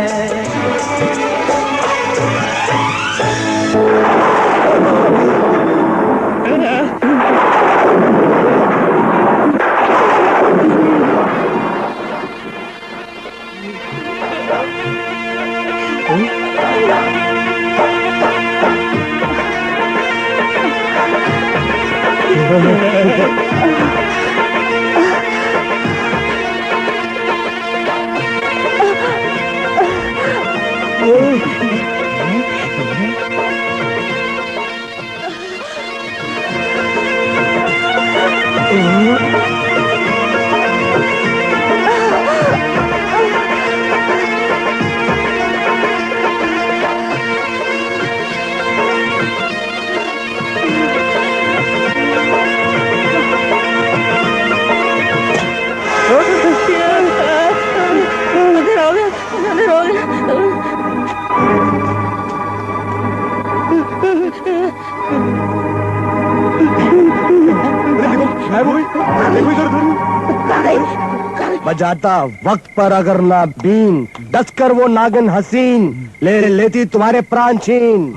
बजाता वक्त पर अगर ना बीन, डसकर वो नागिन हसीन ले लेती तुम्हारे प्राण छीन।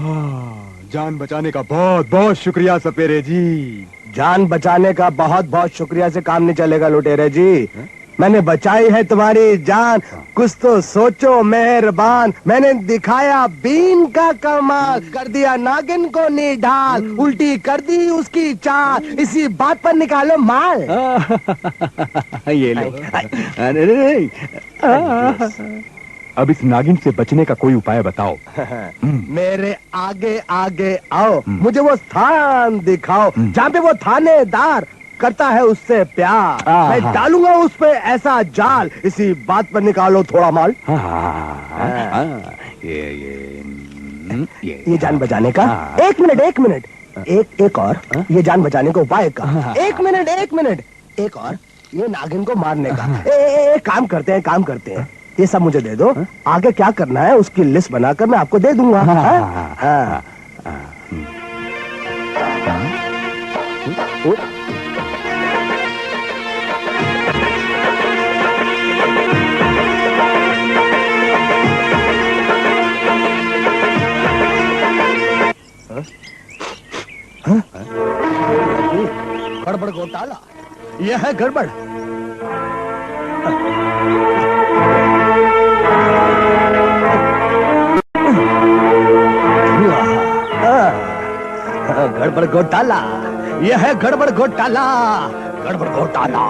जान बचाने का बहुत बहुत शुक्रिया सपेरे जी। जान बचाने का बहुत बहुत शुक्रिया से काम नहीं चलेगा लुटेरे जी। मैंने बचाई है तुम्हारी जान, कुछ तो सोचो मेहरबान। मैंने दिखाया बीन का कमाल, कर दिया नागिन को निढाल, उल्टी कर दी उसकी चाल, इसी बात पर निकालो माल। ये लो। अब इस नागिन से बचने का कोई उपाय बताओ। मेरे आगे आगे आओ, मुझे वो स्थान दिखाओ जहाँ पे वो थानेदार करता है उससे प्यार। मैं डालूंगा उस पे ऐसा जाल, इसी बात पर निकालो थोड़ा माल। ये जान बचाने का। एक मिनट एक और ये जान बचाने को उपाय का। एक मिनट एक और ये नागिन को मारने का। काम करते हैं ये सब मुझे दे दो, आगे क्या करना है उसकी लिस्ट बनाकर मैं आपको दे दूंगा। गड़बड़ घोटाला, यह है गड़बड़। गड़बड़ घोटाला, यह है गड़बड़ घोटाला, गड़बड़ घोटाला,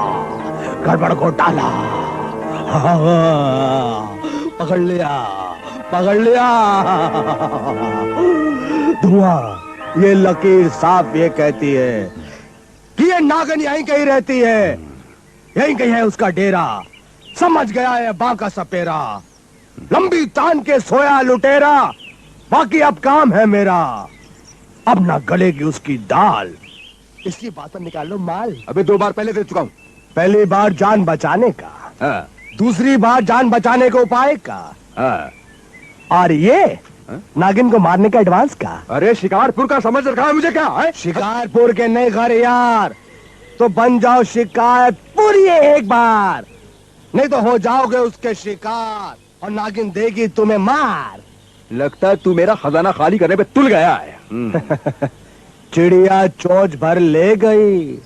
गड़बड़ घोटाला। पकड़ लिया, पकड़ लिया। धुआं, ये लकीर साफ ये कहती है कि ये नागिन यहीं कहीं रहती है, यहीं कहीं है उसका डेरा। समझ गया है बांका सपेरा, लंबी तान के सोया लुटेरा। बाकी अब काम है मेरा, अब ना गलेगी उसकी दाल। इसकी बात पर निकाल लो माल। अबे 2 बार पहले दे चुका हूं। पहली बार जान बचाने का, हाँ। दूसरी बार जान बचाने के उपाय का, हाँ। और ये नागिन को मारने का एडवांस का। अरे शिकारपुर का समझ रखा है मुझे क्या है? शिकारपुर के नए घर यार, तो बन जाओ शिकारपुर ये एक बार, नहीं तो हो जाओगे उसके शिकार और नागिन देगी तुम्हें मार। लगता है तू मेरा खजाना खाली करने पे तुल गया है। चिड़िया चोंच भर ले गई,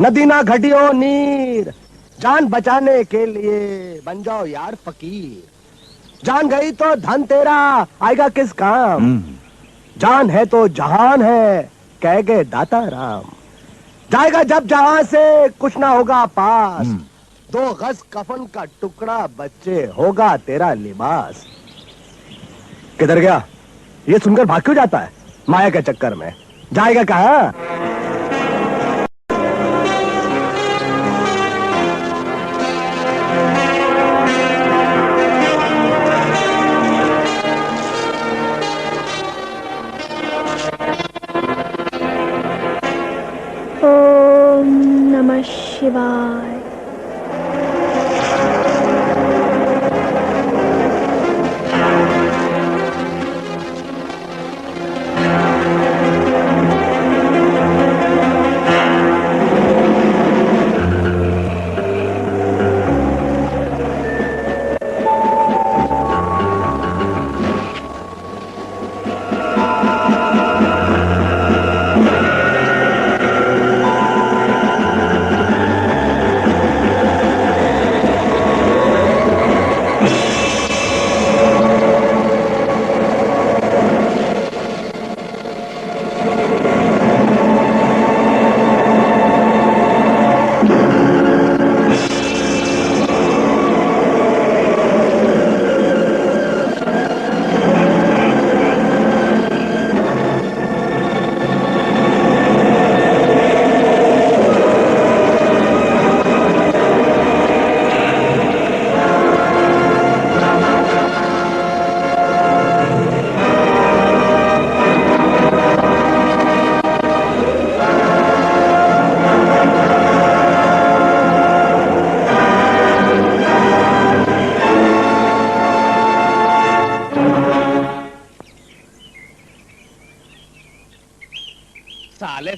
नदी ना घटियो नीर। जान बचाने के लिए बन जाओ यार फकीर, जान गई तो धन तेरा आएगा किस काम। जान है तो जहान है, कह गए दाता राम। जाएगा जब जहां से कुछ ना होगा पास, 2 गज कफन का टुकड़ा बच्चे होगा तेरा लिबास। किधर गया? ये सुनकर भाग क्यों जाता है? माया के चक्कर में जाएगा कहाँ? ओम नमः शिवाय।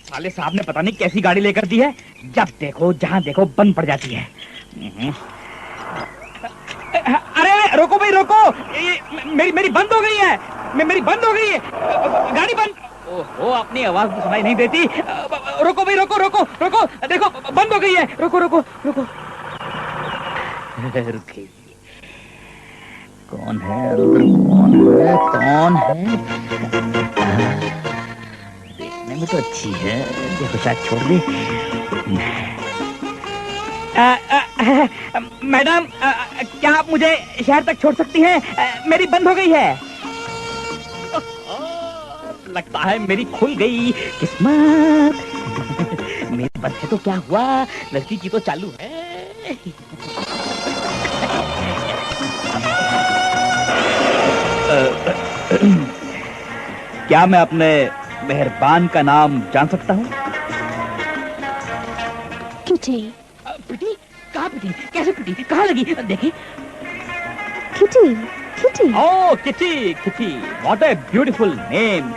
साले साहब ने पता नहीं कैसी गाड़ी लेकर दी है, जब देखो जहां देखो बंद पड़ जाती है। अरे रोको भाई रोको, मेरी बंद हो गई है, मेरी बंद हो गई है गाड़ी बंद। ओहो अपनी आवाज तो सुनाई नहीं देती। रोको भाई रोको रोको रोको, देखो बंद हो गई है। रोको रोको रोको। रुकी, कौन है अंदर? कौन है? देखने में तो अच्छी है, देखो शायद छोड़ दे। मैडम क्या आप मुझे शहर तक छोड़ सकती हैं? मेरी बंद हो गई है। लगता है मेरी खुल गई किस्मत। मेरी बंद है तो क्या हुआ, लड़की की तो चालू है। क्या मैं अपने मेहरबान का नाम जान सकता हूँ? किटी। पिटी? कहाँ पिटी? कैसे पिटी? कहाँ लगी? देखी। Kitty, kitty. Oh kitty, kitty. What a beautiful name.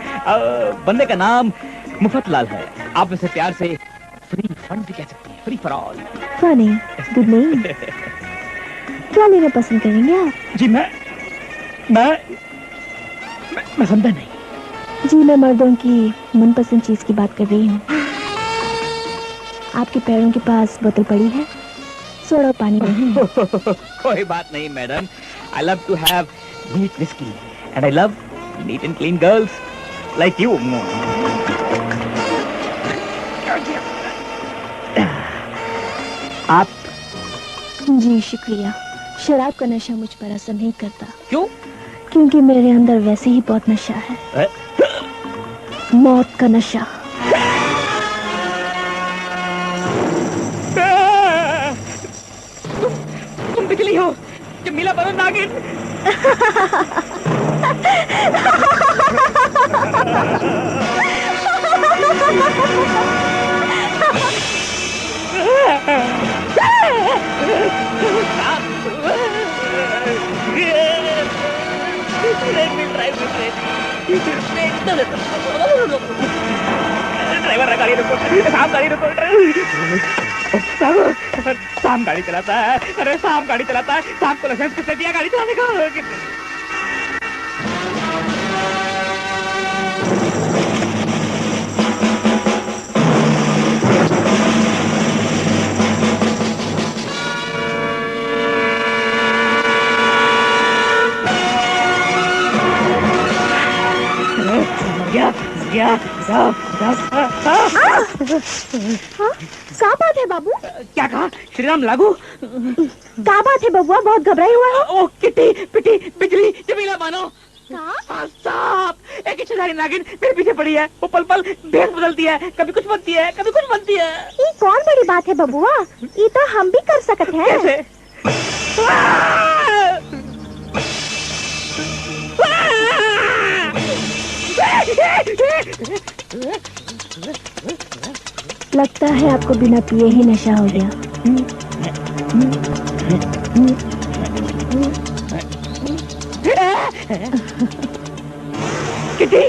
बंदे का नाम मुफतलाल है। आप इसे प्यार से फन भी कह सकती हैं, free for all. Funny, good name. क्या लेना पसंद करेंगे आप? जी मैं समझा नहीं। जी मैं मर्दों की मनपसंद चीज की बात कर रही हूँ। आपके पैरों के पास बोतल पड़ी है, सोडा पानी नहीं है। कोई बात नहीं madam, I love to have neat whisky and I love neat and clean girls like you. आप? जी शुक्रिया, शराब का नशा मुझ पर असर नहीं करता। क्यों? क्योंकि मेरे अंदर वैसे ही बहुत नशा है, मौत का नशा। तुम बिजली हो, जमीला बनो नागिन। ड्राइवर गाड़ी रुको, साहब गाड़ी रुको। साहब गाड़ी चलाता है, अरे साहब गाड़ी चलाता है। साहब को लाइसेंस किसने दिया गाड़ी चलाने का? क्या बात है बाबू? क्या कहा? श्री राम लागू? क्या बात है बबुआ, बहुत घबराई हुआ है? ओ किटी पिटी बिजली जमीला मानो। साहब, एक इच्छाधारी नागिन मेरे पीछे पड़ी है। वो पल पल भेष बदलती है, कभी कुछ बनती है, कभी कुछ बनती है। ये कौन बड़ी बात है बबुआ, ये तो हम भी कर सकते हैं। कैसे? लगता है आपको बिना पिए ही नशा हो गया। किटी,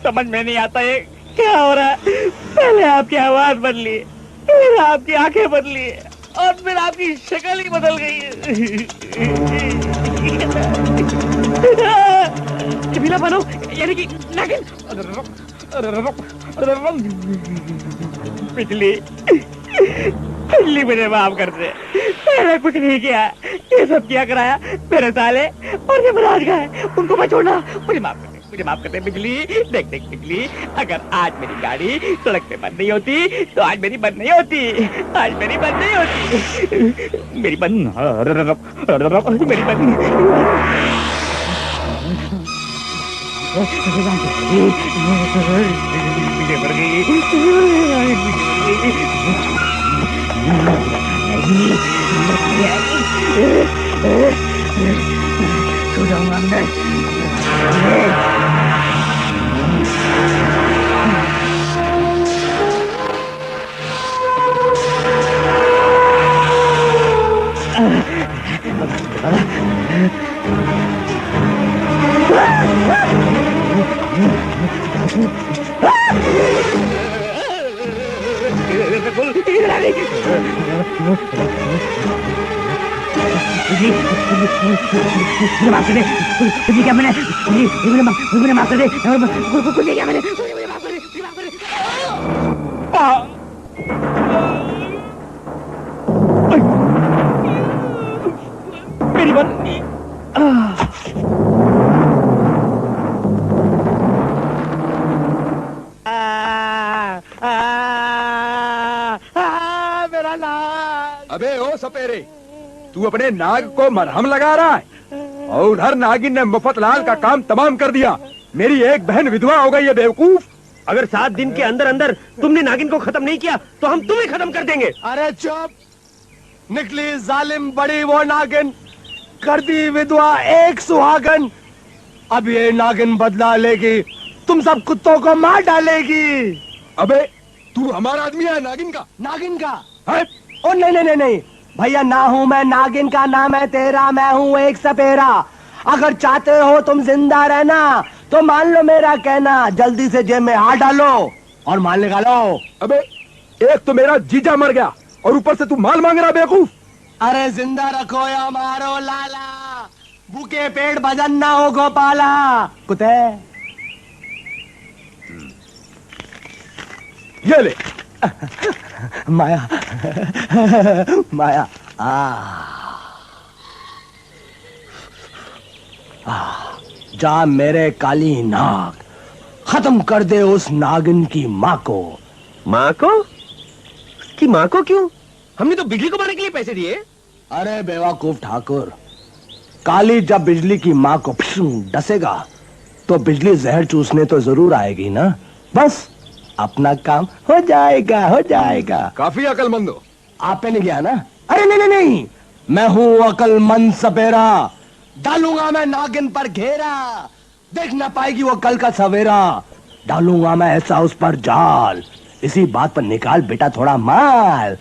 समझ में नहीं आता है क्या हो रहा है। पहले आपकी आवाज बदली, फिर आपकी आंखें बदली और फिर आपकी शक्ल ही बदल गई है। जमीला बनो यानी कि नागिन। पिछली मुझे माफ कर दे, मैंने कुछ नहीं किया, ये सब क्या कराया मेरे साले और ये महाराज का है, उनको मैं छोड़ना। मुझे माफ कर दे, मुझे माफ कर दे बिजली। देख देख बिजली, अगर आज मेरी गाड़ी सड़क पे बंद नहीं होती तो आज मेरी बंद नहीं होती, आज मेरी बंद नहीं होती। मेरी बंद, मेरी बंद। क्या मैंने माफ कर दे, कुछ नहीं किया मैंने, मुझे माफ कर दे, मुझे माफ कर दे। मेरी बात मेरा नाग। अबे ओ सपेरे, तू अपने नाग को मरहम लगा रहा है और उधर नागिन ने मुफ्तलाल का काम तमाम कर दिया। मेरी एक बहन विधवा हो गई है बेवकूफ। अगर 7 दिन के अंदर अंदर तुमने नागिन को खत्म नहीं किया तो हम तुम्हें खत्म कर देंगे। अरे चुप, निकली जालिम बड़ी वो नागिन, कर दी विधवा एक सुहागन। अब ये नागिन बदला लेगी, तुम सब कुत्तों को मार डालेगी। अबे तू हमारा आदमी है नागिन का? नागिन का है? ओ नहीं नहीं नहीं नहीं भैया, ना हूँ मैं नागिन का, नाम है तेरा, मैं हूँ एक सपेरा। अगर चाहते हो तुम जिंदा रहना तो मान लो मेरा कहना, जल्दी से जेब में हाथ डालो और माल निकालो। अबे एक तो मेरा जीजा मर गया और ऊपर से तू माल मांग रहा बेवकूफ। अरे जिंदा रखो या मारो लाला, भूखे पेट भजन ना हो गोपाला। कुत्ते ये ले। माया माया जा मेरे काली नाग, खत्म कर दे उस नागिन की माँ को। माँ को? उसकी माँ को क्यों? हमने तो बिजली को मारने के लिए पैसे दिए। अरे बेवकूफ ठाकुर, काली जब बिजली की माँ को डसेगा तो बिजली जहर चूसने तो जरूर आएगी ना। बस अपना काम हो जाएगा, हो जाएगा। काफी अकलमंद हो। आप पे नहीं गया ना? अरे नहीं नहीं नहीं, मैं हूँ अकलमंद सपेरा। डालूंगा मैं नागिन पर घेरा, देख ना पाएगी वो कल का सवेरा। डालूंगा मैं ऐसा उस पर जाल, इसी बात पर निकाल बेटा थोड़ा माल।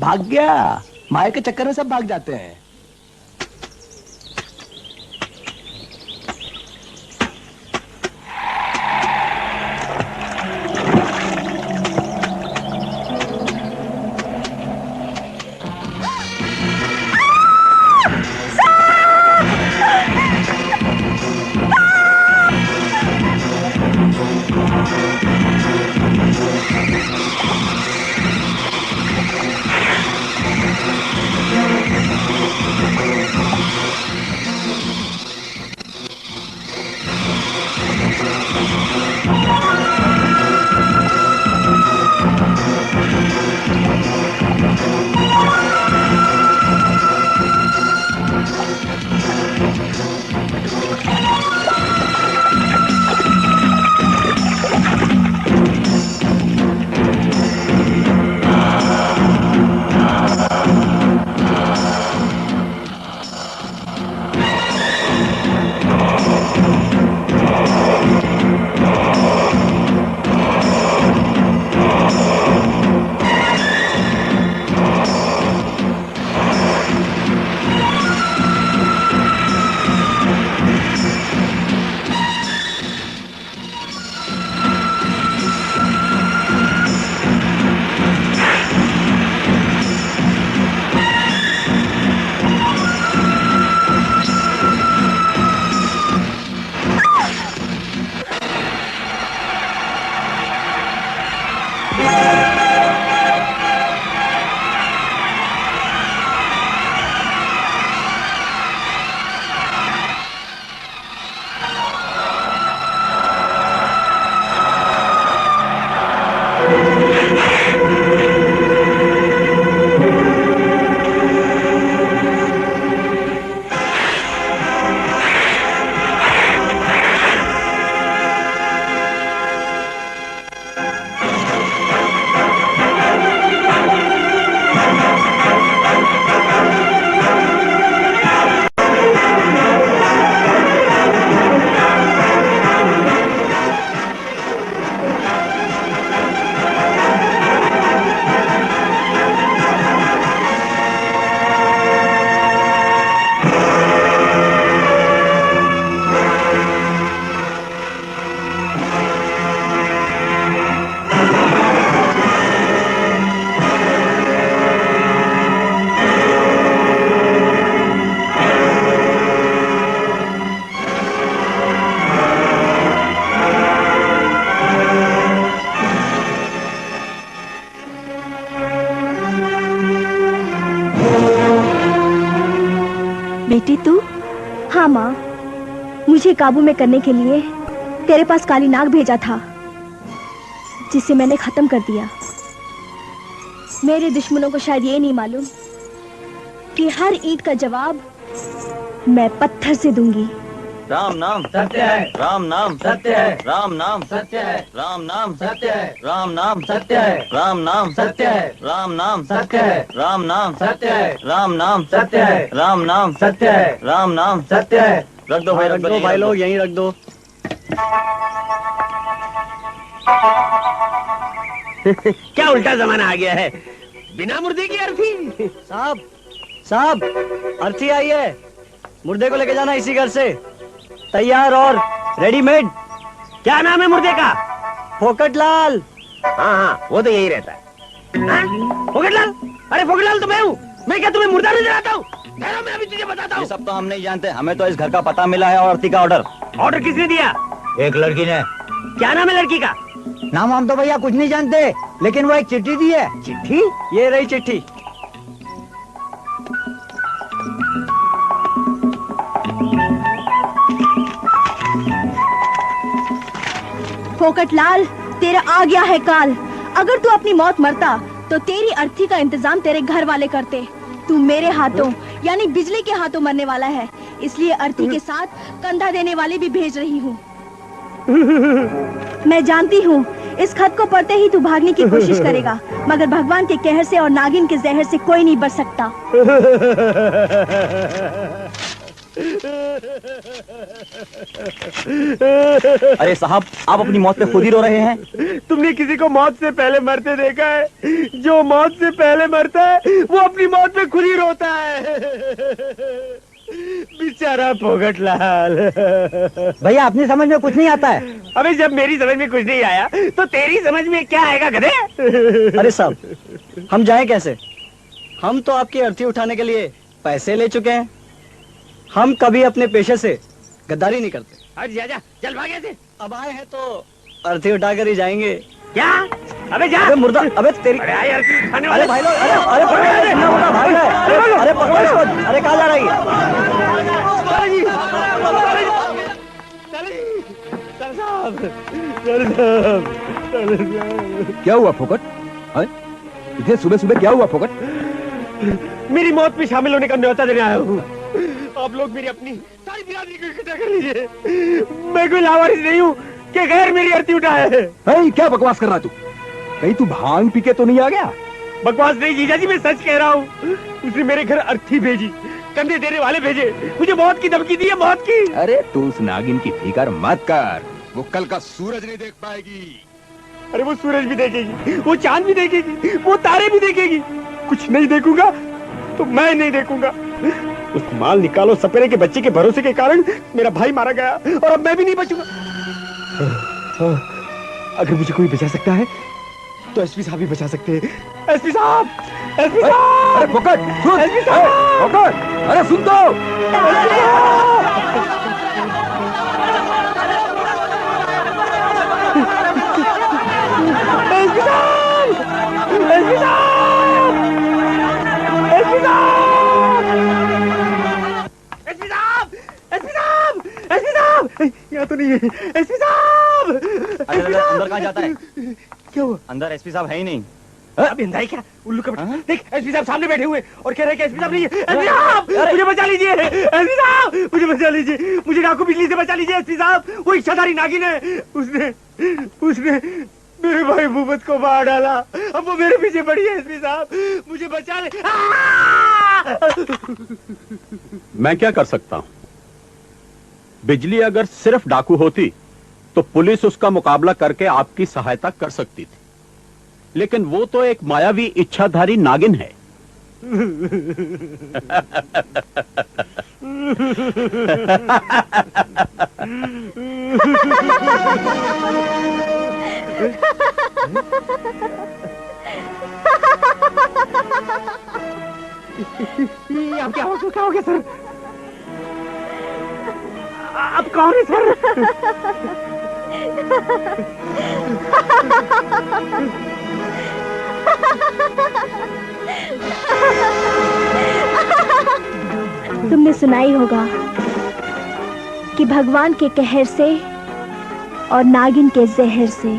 भाग गया। माया के चक्कर में सब भाग जाते हैं। बेटी तू? हाँ माँ, मुझे काबू में करने के लिए तेरे पास काली नाग भेजा था, जिसे मैंने खत्म कर दिया। मेरे दुश्मनों को शायद ये नहीं मालूम कि हर ईंट का जवाब मैं पत्थर से दूंगी। राम नाम सत्य है, राम नाम सत्य है, राम नाम सत्य है, राम नाम सत्य है, राम नाम सत्य है, राम नाम सत्य है, राम नाम सत्य है, राम नाम सत्य है, राम नाम सत्य है, राम नाम सत्य है, राम नाम सत्य है। रख दो भाई, रख दो भाई लोग, यहीं रख दो। क्या उल्टा जमाना आ गया है, बिना मुर्दे की अर्थी। साहब साहब, अर्थी आई है, मुर्दे को लेके जाना इसी घर से, तैयार और रेडीमेड। क्या नाम है मुर्दे का? फोकटलाल। हाँ हाँ, वो तो यही रहता है। फोकटलाल, अरे फोकटलाल तो मैं हूँ। मैं क्या तुम्हें मुर्दा नजर आता हूँ? ठहरो, मैं अभी तुझे बताता हूँ। ये सब तो हम नहीं जानते, हमें तो इस घर का पता मिला है और आरती का ऑर्डर। ऑर्डर किसने दिया? एक लड़की ने। क्या नाम है लड़की का? नाम हम तो भैया कुछ नहीं जानते, लेकिन वो एक चिट्ठी दी है। चिट्ठी? ये रही चिट्ठी। फोकटलाल, तेरा आ गया है काल। अगर तू अपनी मौत मरता तो तेरी अर्थी का इंतजाम तेरे घर वाले करते। तू मेरे हाथों यानी बिजली के हाथों मरने वाला है, इसलिए अर्थी के साथ कंधा देने वाले भी भेज रही हूँ। मैं जानती हूँ इस खत को पढ़ते ही तू भागने की कोशिश करेगा, मगर भगवान के कहर से और नागिन के जहर से कोई नहीं बच सकता। अरे साहब, आप अपनी मौत पे खुद ही रो रहे हैं। तुमने किसी को मौत से पहले मरते देखा है? जो मौत से पहले मरता है वो अपनी मौत पे खुद ही रोता है। बेचारा फोकटलाल। भैया अपनी समझ में कुछ नहीं आता है। अबे जब मेरी समझ में कुछ नहीं आया तो तेरी समझ में क्या आएगा गधे? अरे साहब, हम जाएं कैसे? हम तो आपकी अर्थी उठाने के लिए पैसे ले चुके हैं। हम कभी अपने पेशे से गद्दारी नहीं करते। जा जा, चल भाग ऐसे। अब आए हैं तो अर्थी उठाकर ही जाएंगे। क्या? अबे जा। अबे मुर्दा, अबे तेरी। अरे यार, अरे भाई लोग, अरे पकड़ो इसे, इतना बड़ा भाग रहा है। अरे पकड़ो इसको। अरे कहाँ जा रही है? क्या हुआ फोकट? इतने सुबह सुबह क्या हुआ फोकट? मेरी मौत में शामिल होने का न्योता देने आया हूँ। आप लोग मेरी अपनी सारी बिरादरी को इकट्ठा कर लीजिए। मैं कोई लावारिस नहीं हूँ कि गैर मेरी अर्थी उठाए। क्या बकवास कर रहा तू? कहीं तू भांग पी के तो नहीं आ गया? बकवास नहीं जीजा जी, मैं सच कह रहा हूँ। उसने मेरे घर अर्थी भेजी, कंधे देने वाले भेजे, मुझे मौत की धमकी दी है, मौत की। अरे तू उस नागिन की फिक्र मत कर, वो कल का सूरज नहीं देख पाएगी। अरे वो सूरज भी देखेगी, वो चांद भी देखेगी, वो तारे भी देखेगी। कुछ नहीं देखूंगा तो मैं नहीं देखूंगा। उस माल निकालो सपेरे के बच्चे के भरोसे के कारण मेरा भाई मारा गया और अब मैं भी नहीं बचूंगा। अगर मुझे कोई बचा सकता है तो एसपी साहब भी बचा सकते हैं। एसपी साहब, एसपी साहब, अरे फोकट सुन, एसपी साहब, फोकट, अरे सुन तो। एसपी साहब, एसपी साहब, एसपी साहब, एसपी साहब, एसपी साहब, एसपी साहब, यहाँ तो नहीं है। एसपी साहब, अंदर कहाँ जाता है? क्या हुआ? अंदर एसपी साहब है ही नहीं। अब इंदा है क्या? उल्लू का बच्चा। देख, एसपी साहब सामने बैठे हुए और कह रहे हैं कि एसपी साहब नहीं है। एसपी साहब, मुझे बचा लीजिए। एसपी साहब, मुझे बचा लीजिए। मुझे डाकू बिजली से बचा लीजिए। एसपी साहब, वो इच्छाधारी नागिन है। उसने मेरे भाई भूपत को मार डाला। अब वो मेरे पीछे पड़ी है। एसपी साहब, मुझे बचा ले। मैं क्या कर सकता हूं? बिजली अगर सिर्फ डाकू होती तो पुलिस उसका मुकाबला करके आपकी सहायता कर सकती थी, लेकिन वो तो एक मायावी इच्छाधारी नागिन है। अब क्या हो गया सर? अब कौन है सर? तुमने सुना ही होगा कि भगवान के कहर से और नागिन के जहर से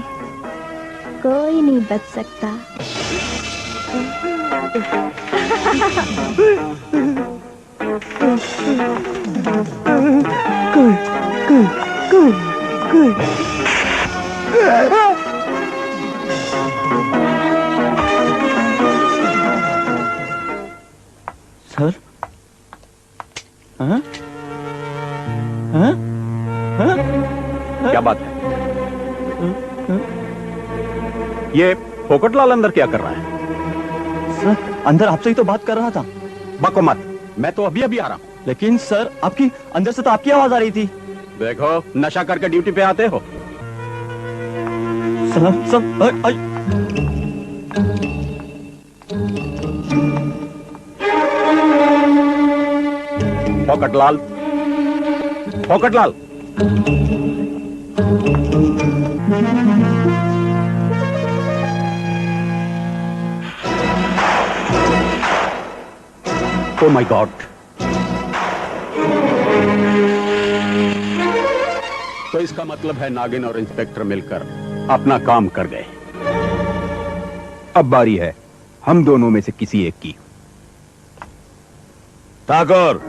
कोई नहीं बच सकता। सर, हाँ? हाँ? हाँ? क्या बात है? ये फोकटलाल अंदर क्या कर रहा है? सर, अंदर आपसे ही तो बात कर रहा था। बको मत, मैं तो अभी अभी आ रहा हूं। लेकिन सर, आपकी अंदर से तो आपकी आवाज आ रही थी। देखो, नशा करके ड्यूटी पे आते हो। फोकटलाल, फोकटलाल, ओ माय गॉड, तो इसका मतलब है नागिन और इंस्पेक्टर मिलकर अपना काम कर गए। अब बारी है हम दोनों में से किसी एक की। ठाकुर,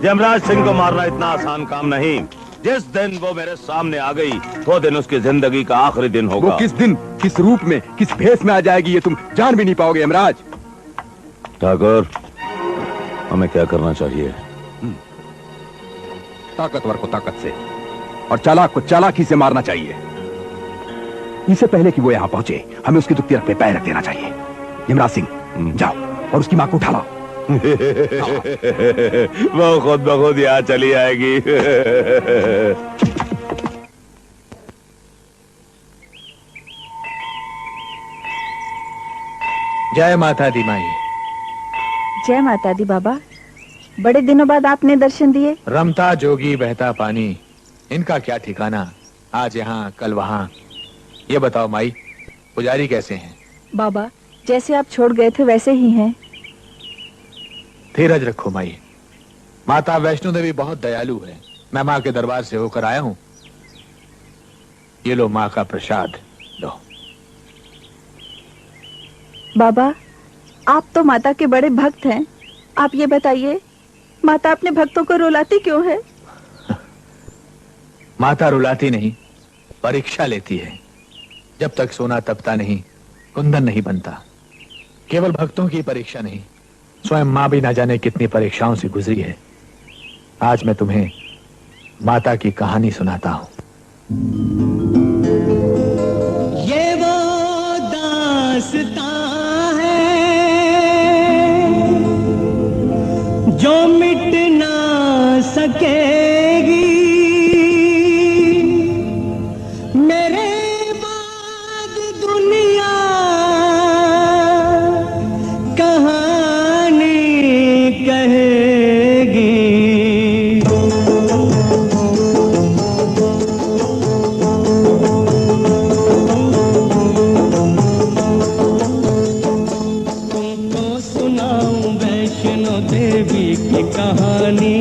यमराज सिंह को मारना इतना आसान काम नहीं। जिस दिन वो मेरे सामने आ गई वो दिन उसकी जिंदगी का आखिरी दिन होगा। वो किस दिन, किस रूप में, किस भेष में आ जाएगी ये तुम जान भी नहीं पाओगे यमराज। ठाकुर, हमें क्या करना चाहिए? ताकतवर को ताकत से और चालाक को चालाकी से मारना चाहिए। इससे पहले कि वो यहां पहुंचे हमें उसकी दुखती रख पे पैर रख देना चाहिए। यमराज सिंह, जाओ और उसकी मां को उठा लाओ। वो खुद ब खुद यहाँ चली आएगी। जय माता दी माई। जय माता दी बाबा, बड़े दिनों बाद आपने दर्शन दिए। रमता जोगी बहता पानी, इनका क्या ठिकाना, आज यहाँ कल वहाँ। ये बताओ माई, पुजारी कैसे हैं? बाबा, जैसे आप छोड़ गए थे वैसे ही हैं। धीरज रखो माई, माता वैष्णो देवी बहुत दयालु है। मैं माँ के दरबार से होकर आया हूँ। ये लो माँ का प्रसाद लो। बाबा, आप तो माता के बड़े भक्त हैं। आप ये बताइए, माता अपने भक्तों को रुलाती क्यों है? माता रुलाती नहीं, परीक्षा लेती है। जब तक सोना तपता नहीं, कुंदन नहीं बनता। केवल भक्तों की परीक्षा नहीं, स्वयं माँ भी ना जाने कितनी परीक्षाओं से गुजरी है। आज मैं तुम्हें माता की कहानी सुनाता हूँ। ये वो दास्तां है जो मिट ना सकेगी। मेरे बाद दुनिया कहानी कहेगी। तुमको सुनाऊं वैष्णो देवी की कहानी,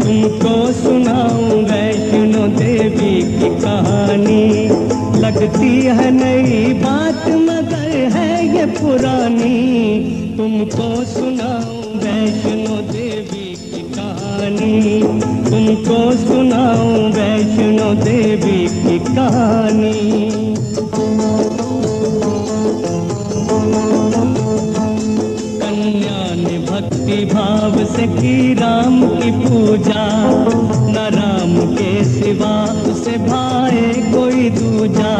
तुमको सुनाऊं वैष्णो देवी की कहानी। लगती है नई बात मगर है ये पुरानी। तुमको सुनाऊं वैष्णो देवी की कहानी, तुमको सुनाऊं वैष्णो देवी की कहानी। कन्या ने भक्ति भाव से की राम की पूजा, न राम के सिवा उसे भाए कोई दूजा।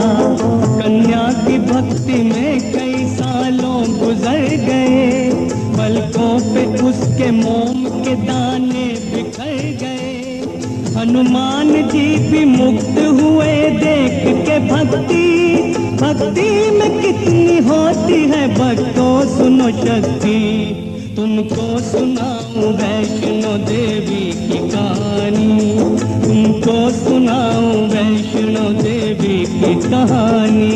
कन्या की भक्ति में कई सालों गुजर गए, पलकों पे उसके मोम के दाने बिखर गए। हनुमान जी भी मुक्त हुए देख के भक्ति, भक्ति में कितनी होती है भक्तों सुनो शक्ति। तुमको सुनाऊं वैष्णो देवी की कहानी, तुमको सुनाऊं वैष्णो देवी की कहानी।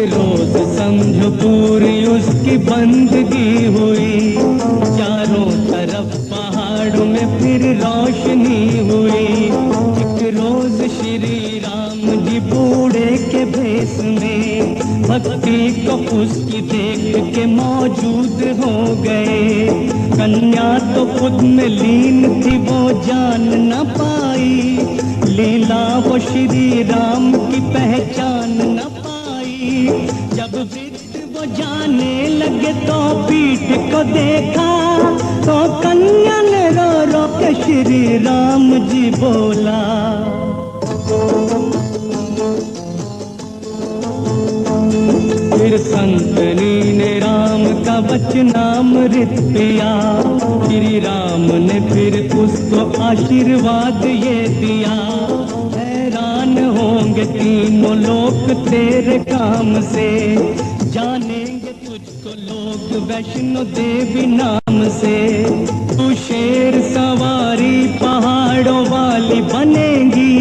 रोज समझो पूरी उसकी बंदगी हुई, चारों तरफ पहाड़ों में फिर रोशनी हुई। एक रोज श्री राम जी बूढ़े के भेष में भक्ति को उसकी देख के मौजूद हो गए। कन्या तो खुद में लीन थी वो जान न पाई, लीला वो श्री राम की पहचान न पाई। जब वृद्ध वो जाने लगे तो पीठ को देखा, तो कन्या ने रो रो के श्री राम जी बोला। फिर संतनी ने राम का वचनामृत पिया। श्री राम ने फिर उसको आशीर्वाद ये दिया, हैरान होंगे तीनों लोग तेरे काम से, जानेंगे तुझको लोग वैष्णो देवी नाम से। तू शेर सवारी पहाड़ों वाली बनेगी,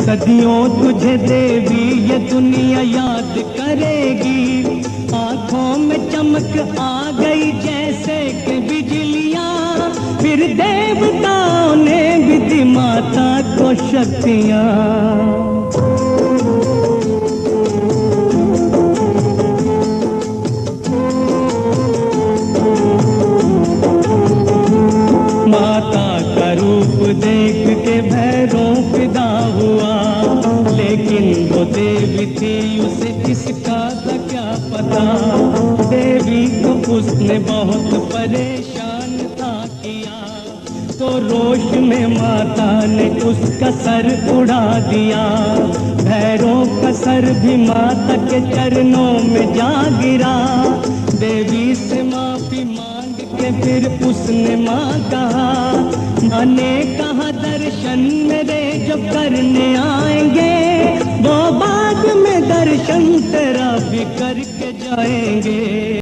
सदियों तुझे देवी ये दुनिया याद करेगी। आंखों में चमक आ गई जैसे कि बिजलियां, फिर देवताओं ने भी दी माता को शक्तियां। माता का रूप देख के भैरव फिदा हुआ, लेकिन वो देवी थी उसे इसका था क्या पता। देवी को उसने बहुत परेशान था किया, तो रोष में माता ने उसका सर उड़ा दिया। भैरव का सर भी माता के चरणों में जा गिरा। देवी से माफी मांग के फिर उसने माँ कहा, माँ ने कहा दर्शन मेरे जो करने आएंगे, वो बाद में दर्शन तेरा भी करके जाएंगे।